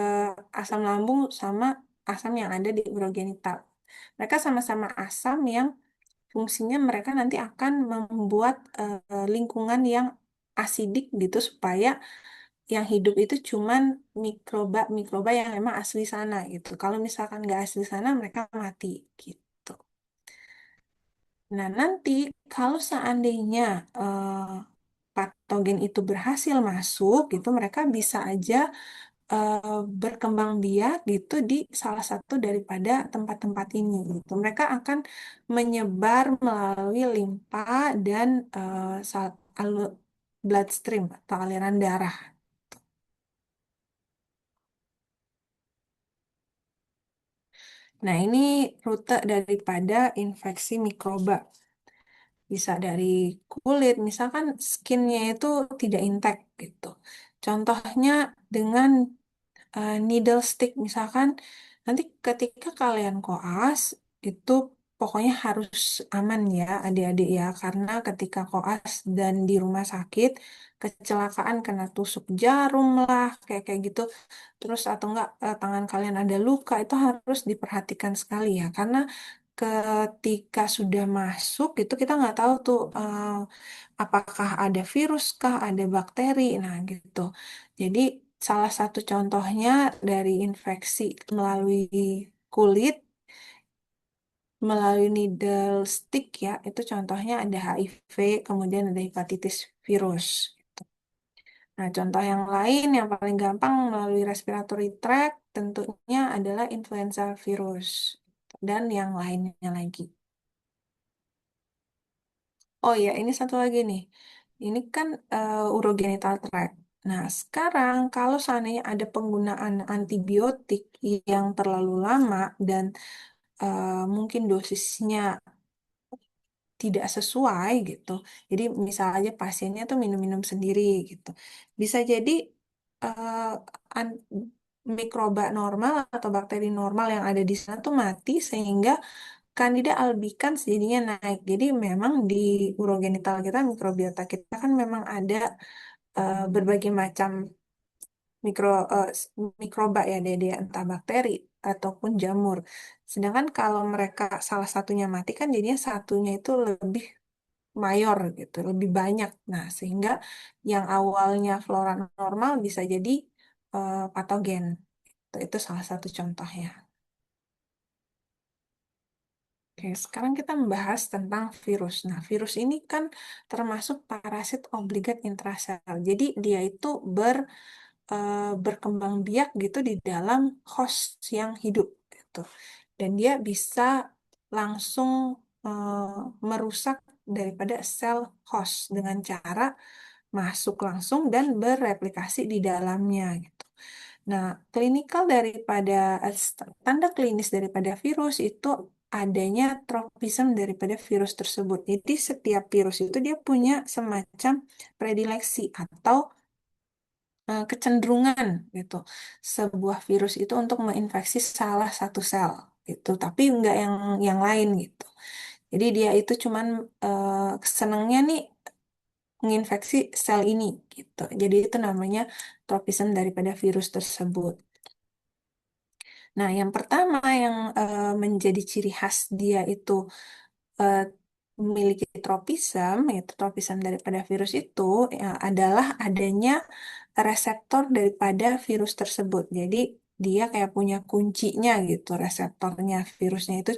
asam lambung sama asam yang ada di urogenital. Mereka sama-sama asam yang fungsinya mereka nanti akan membuat lingkungan yang asidik gitu supaya yang hidup itu cuman mikroba-mikroba yang memang asli sana gitu. Kalau misalkan nggak asli sana, mereka mati gitu. Nah, nanti kalau seandainya patogen itu berhasil masuk, gitu, mereka bisa aja berkembang biak gitu di salah satu daripada tempat-tempat ini gitu. Mereka akan menyebar melalui limpa dan bloodstream atau aliran darah. Nah, ini rute daripada infeksi mikroba. Bisa dari kulit, misalkan skinnya itu tidak intact gitu. Contohnya dengan needle stick, misalkan nanti ketika kalian koas, itu pokoknya harus aman ya adik-adik ya, karena ketika koas dan di rumah sakit, kecelakaan kena tusuk jarum lah, kayak kayak gitu, terus atau enggak tangan kalian ada luka, itu harus diperhatikan sekali ya, karena ketika sudah masuk itu kita nggak tahu tuh apakah ada virus kah, ada bakteri, nah gitu. Jadi salah satu contohnya dari infeksi melalui kulit, melalui needle stick ya, itu contohnya ada HIV, kemudian ada hepatitis virus. Nah, contoh yang lain yang paling gampang melalui respiratory tract tentunya adalah influenza virus dan yang lainnya lagi. Oh ya, ini satu lagi nih. Ini kan urogenital tract. Nah, sekarang kalau seandainya ada penggunaan antibiotik yang terlalu lama dan mungkin dosisnya tidak sesuai gitu. Jadi misal aja pasiennya tuh minum-minum sendiri gitu. Bisa jadi eh, an- mikroba normal atau bakteri normal yang ada di sana tuh mati sehingga Candida albicans jadinya naik. Jadi memang di urogenital kita, mikrobiota kita kan memang ada berbagai macam mikro eh, s- mikroba ya, Dede, entah bakteri ataupun jamur. Sedangkan kalau mereka salah satunya mati kan jadinya satunya itu lebih mayor gitu, lebih banyak. Nah, sehingga yang awalnya flora normal bisa jadi patogen. Itu salah satu contohnya. Oke, sekarang kita membahas tentang virus. Nah, virus ini kan termasuk parasit obligat intrasel. Jadi dia itu berkembang biak gitu di dalam host yang hidup gitu. Dan dia bisa langsung merusak daripada sel host dengan cara masuk langsung dan bereplikasi di dalamnya gitu. Nah, klinikal daripada tanda klinis daripada virus itu adanya tropisme daripada virus tersebut. Jadi setiap virus itu dia punya semacam predileksi atau kecenderungan gitu. Sebuah virus itu untuk menginfeksi salah satu sel gitu, tapi enggak yang lain gitu. Jadi dia itu cuman senengnya nih menginfeksi sel ini gitu. Jadi itu namanya tropisme daripada virus tersebut. Nah, yang pertama yang menjadi ciri khas dia itu eh, memiliki tropisme, yaitu tropisme daripada virus itu ya, adalah adanya reseptor daripada virus tersebut. Jadi dia kayak punya kuncinya gitu, reseptornya virusnya itu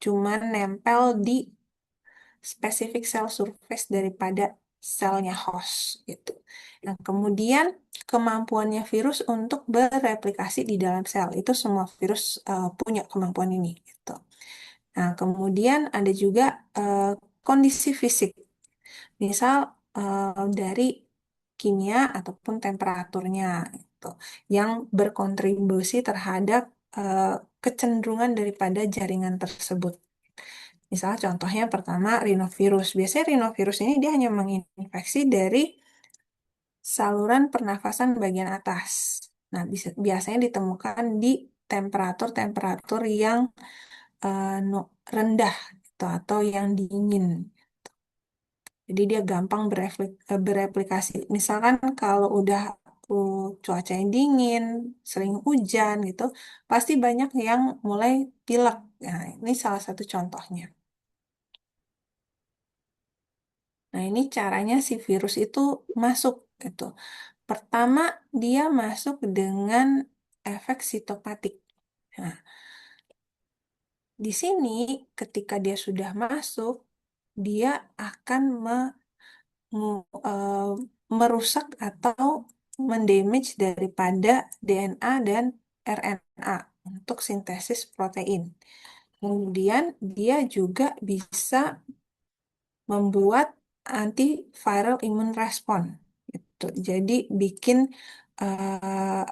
cuman nempel di spesifik sel surface daripada selnya host gitu. Nah, kemudian kemampuannya virus untuk bereplikasi di dalam sel itu semua virus punya kemampuan ini gitu. Nah, kemudian ada juga kondisi fisik, misal dari kimia ataupun temperaturnya gitu, yang berkontribusi terhadap eh, kecenderungan daripada jaringan tersebut. Misal contohnya pertama rinovirus. Biasanya rinovirus ini dia hanya menginfeksi dari saluran pernafasan bagian atas. Nah, biasanya ditemukan di temperatur-temperatur yang rendah gitu, atau yang dingin. Jadi dia gampang bereplikasi. Misalkan kalau udah cuaca yang dingin, sering hujan gitu, pasti banyak yang mulai pilek. Nah, ini salah satu contohnya. Nah, ini caranya si virus itu masuk gitu. Pertama, dia masuk dengan efek sitopatik. Nah, di sini ketika dia sudah masuk, dia akan eh, merusak atau mendamage daripada DNA dan RNA untuk sintesis protein. Kemudian dia juga bisa membuat antiviral immune response. Gitu. Jadi bikin eh,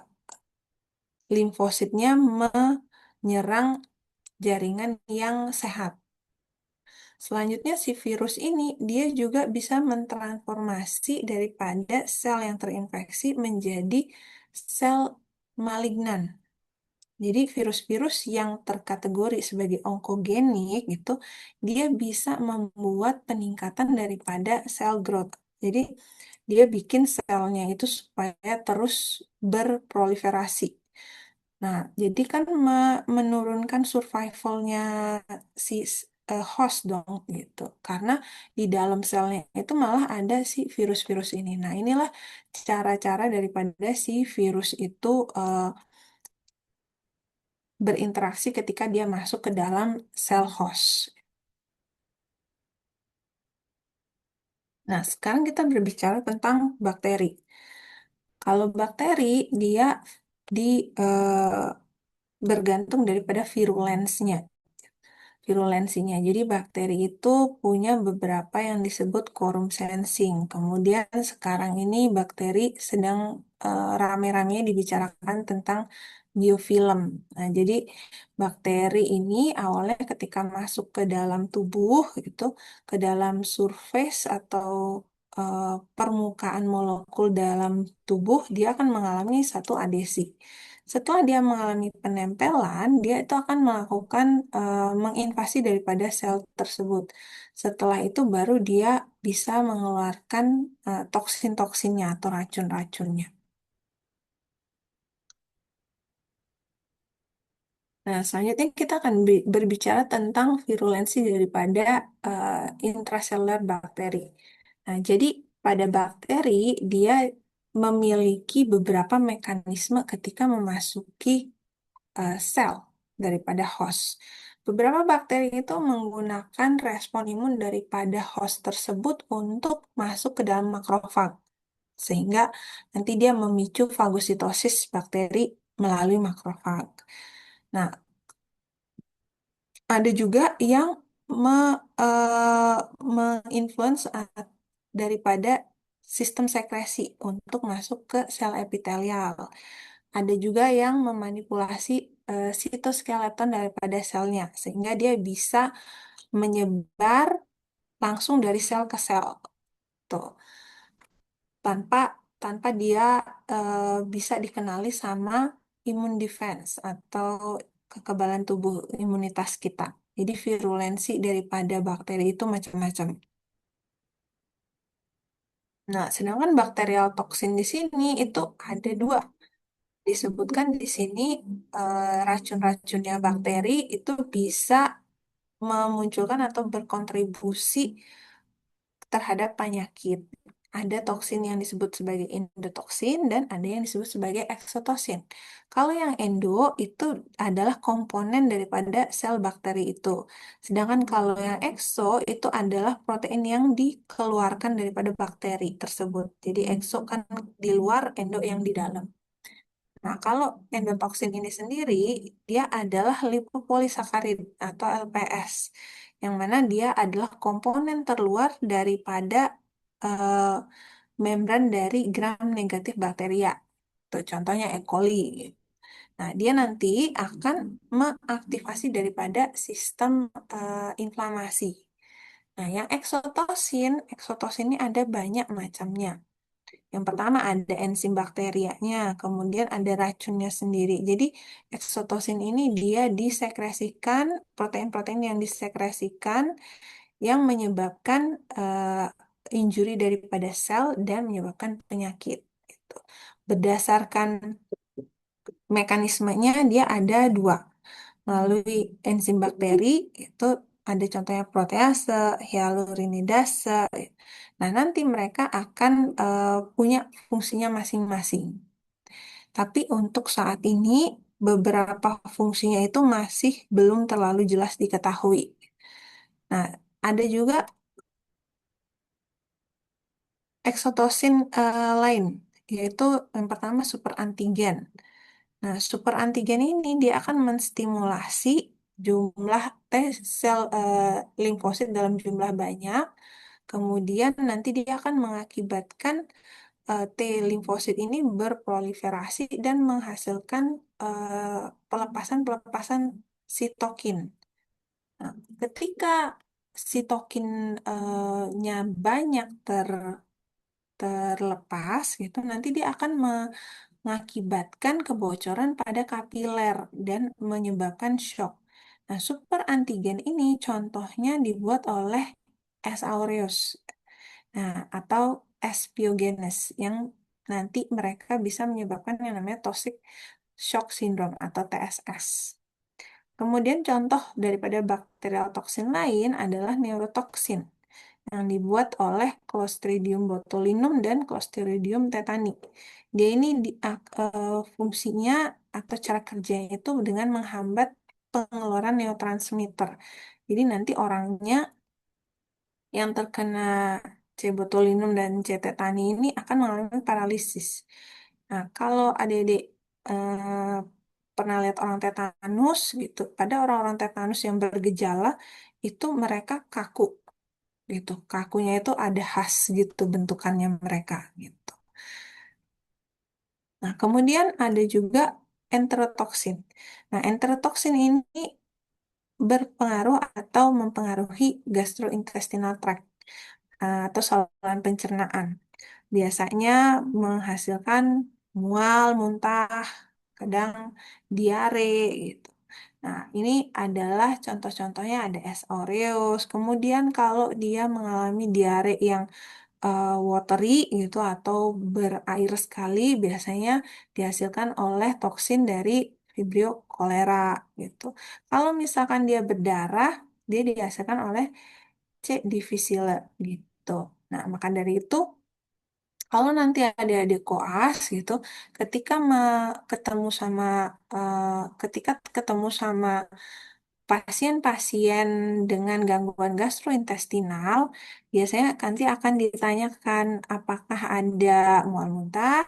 limfositnya menyerang jaringan yang sehat. Selanjutnya si virus ini dia juga bisa mentransformasi daripada sel yang terinfeksi menjadi sel malignan. Jadi virus-virus yang terkategori sebagai onkogenik itu dia bisa membuat peningkatan daripada sel growth. Jadi dia bikin selnya itu supaya terus berproliferasi. Nah, jadi kan menurunkan survivalnya si host dong gitu. Karena di dalam selnya itu malah ada si virus-virus ini. Nah, inilah cara-cara daripada si virus itu berinteraksi ketika dia masuk ke dalam sel host. Nah, sekarang kita berbicara tentang bakteri. Kalau bakteri, dia di eh, bergantung daripada virulensnya. Virulensinya. Jadi bakteri itu punya beberapa yang disebut quorum sensing. Kemudian sekarang ini bakteri sedang rame-ramenya dibicarakan tentang biofilm. Nah, jadi bakteri ini awalnya ketika masuk ke dalam tubuh itu ke dalam surface atau permukaan molekul dalam tubuh dia akan mengalami satu adesi. Setelah dia mengalami penempelan, dia itu akan melakukan menginvasi daripada sel tersebut. Setelah itu baru dia bisa mengeluarkan toksin-toksinnya atau racun-racunnya. Nah, selanjutnya kita akan berbicara tentang virulensi daripada uh, intrasellular bakteri. Nah, jadi pada bakteri dia memiliki beberapa mekanisme ketika memasuki sel daripada host. Beberapa bakteri itu menggunakan respon imun daripada host tersebut untuk masuk ke dalam makrofag, sehingga nanti dia memicu fagositosis bakteri melalui makrofag. Nah, ada juga yang me, eh, menginfluence daripada sistem sekresi untuk masuk ke sel epitelial. Ada juga yang memanipulasi sitoskeleton daripada selnya, sehingga dia bisa menyebar langsung dari sel ke sel, tuh, tanpa tanpa dia bisa dikenali sama imun defense atau kekebalan tubuh imunitas kita. Jadi virulensi daripada bakteri itu macam-macam. Nah, sedangkan bakterial toksin di sini itu ada dua. Disebutkan di sini racun-racunnya bakteri itu bisa memunculkan atau berkontribusi terhadap penyakit. Ada toksin yang disebut sebagai endotoksin dan ada yang disebut sebagai eksotoksin. Kalau yang endo itu adalah komponen daripada sel bakteri itu. Sedangkan kalau yang ekso itu adalah protein yang dikeluarkan daripada bakteri tersebut. Jadi ekso kan di luar, endo yang di dalam. Nah, kalau endotoksin ini sendiri, dia adalah lipopolisakarid atau LPS, yang mana dia adalah komponen terluar daripada eh, membran dari gram negatif bakteria. Tuh, contohnya E. coli. Nah, dia nanti akan mengaktifasi daripada sistem inflamasi. Nah, yang eksotosin ini ada banyak macamnya. Yang pertama ada enzim bakterianya, kemudian ada racunnya sendiri. Jadi eksotosin ini dia disekresikan, protein-protein yang disekresikan yang menyebabkan injury daripada sel dan menyebabkan penyakit. Gitu. Berdasarkan mekanismenya dia ada dua. Melalui enzim bakteri itu ada contohnya protease, hyaluronidase. Nah, nanti mereka akan punya fungsinya masing-masing. Tapi untuk saat ini beberapa fungsinya itu masih belum terlalu jelas diketahui. Nah, ada juga eksotosin lain, yaitu yang pertama super antigen. Nah, super antigen ini dia akan menstimulasi jumlah T sel limfosit dalam jumlah banyak. Kemudian nanti dia akan mengakibatkan T limfosit ini berproliferasi dan menghasilkan pelepasan-pelepasan sitokin. Nah, ketika sitokinnya banyak terlepas gitu, nanti dia akan mengakibatkan kebocoran pada kapiler dan menyebabkan shock. Nah, super antigen ini contohnya dibuat oleh S. aureus. Nah, atau S. pyogenes yang nanti mereka bisa menyebabkan yang namanya toxic shock syndrome atau TSS. Kemudian contoh daripada bakterial toksin lain adalah neurotoksin yang dibuat oleh Clostridium botulinum dan Clostridium tetani. Dia ini fungsinya atau cara kerjanya itu dengan menghambat pengeluaran neurotransmitter. Jadi nanti orangnya yang terkena C. botulinum dan C. tetani ini akan mengalami paralisis. Nah, kalau adik-adik eh, pernah lihat orang tetanus gitu, pada orang-orang tetanus yang bergejala itu mereka kaku gitu. Kakunya itu ada khas gitu bentukannya mereka gitu. Nah, kemudian ada juga enterotoksin. Nah, enterotoksin ini berpengaruh atau mempengaruhi gastrointestinal tract atau saluran pencernaan. Biasanya menghasilkan mual, muntah, kadang diare gitu. Nah, ini adalah contoh-contohnya ada S. aureus. Kemudian kalau dia mengalami diare yang watery gitu atau berair sekali, biasanya dihasilkan oleh toksin dari Vibrio cholera gitu. Kalau misalkan dia berdarah, dia dihasilkan oleh C. difficile gitu. Nah, maka dari itu kalau nanti ada koas gitu, ketika ketemu sama ketika ketemu sama pasien-pasien dengan gangguan gastrointestinal, biasanya nanti akan ditanyakan apakah ada mual muntah,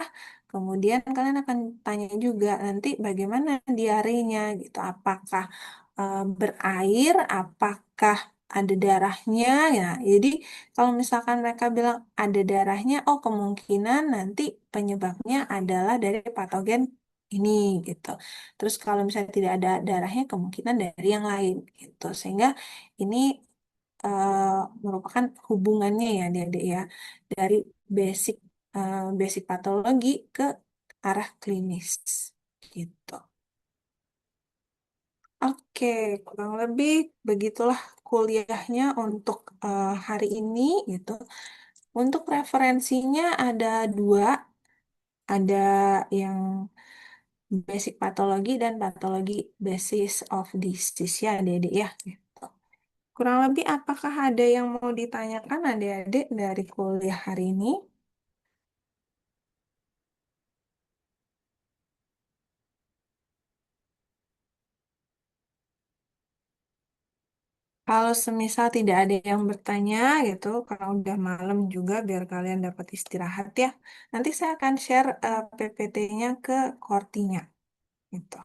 kemudian kalian akan tanya juga nanti bagaimana diarenya gitu, apakah berair, apakah ada darahnya, ya. Jadi kalau misalkan mereka bilang ada darahnya, oh kemungkinan nanti penyebabnya adalah dari patogen ini gitu. Terus kalau misalnya tidak ada darahnya, kemungkinan dari yang lain gitu. Sehingga ini eh, merupakan hubungannya ya, adik-adik ya, dari basic basic patologi ke arah klinis gitu. Oke, kurang lebih begitulah kuliahnya untuk hari ini gitu. Untuk referensinya ada dua, ada yang basic patologi dan patologi basis of disease ya adik-adik ya. Gitu. Kurang lebih apakah ada yang mau ditanyakan adik-adik dari kuliah hari ini? Kalau semisal tidak ada yang bertanya gitu, karena udah malam juga biar kalian dapat istirahat ya. Nanti saya akan share PPT-nya ke Kortinya gitu.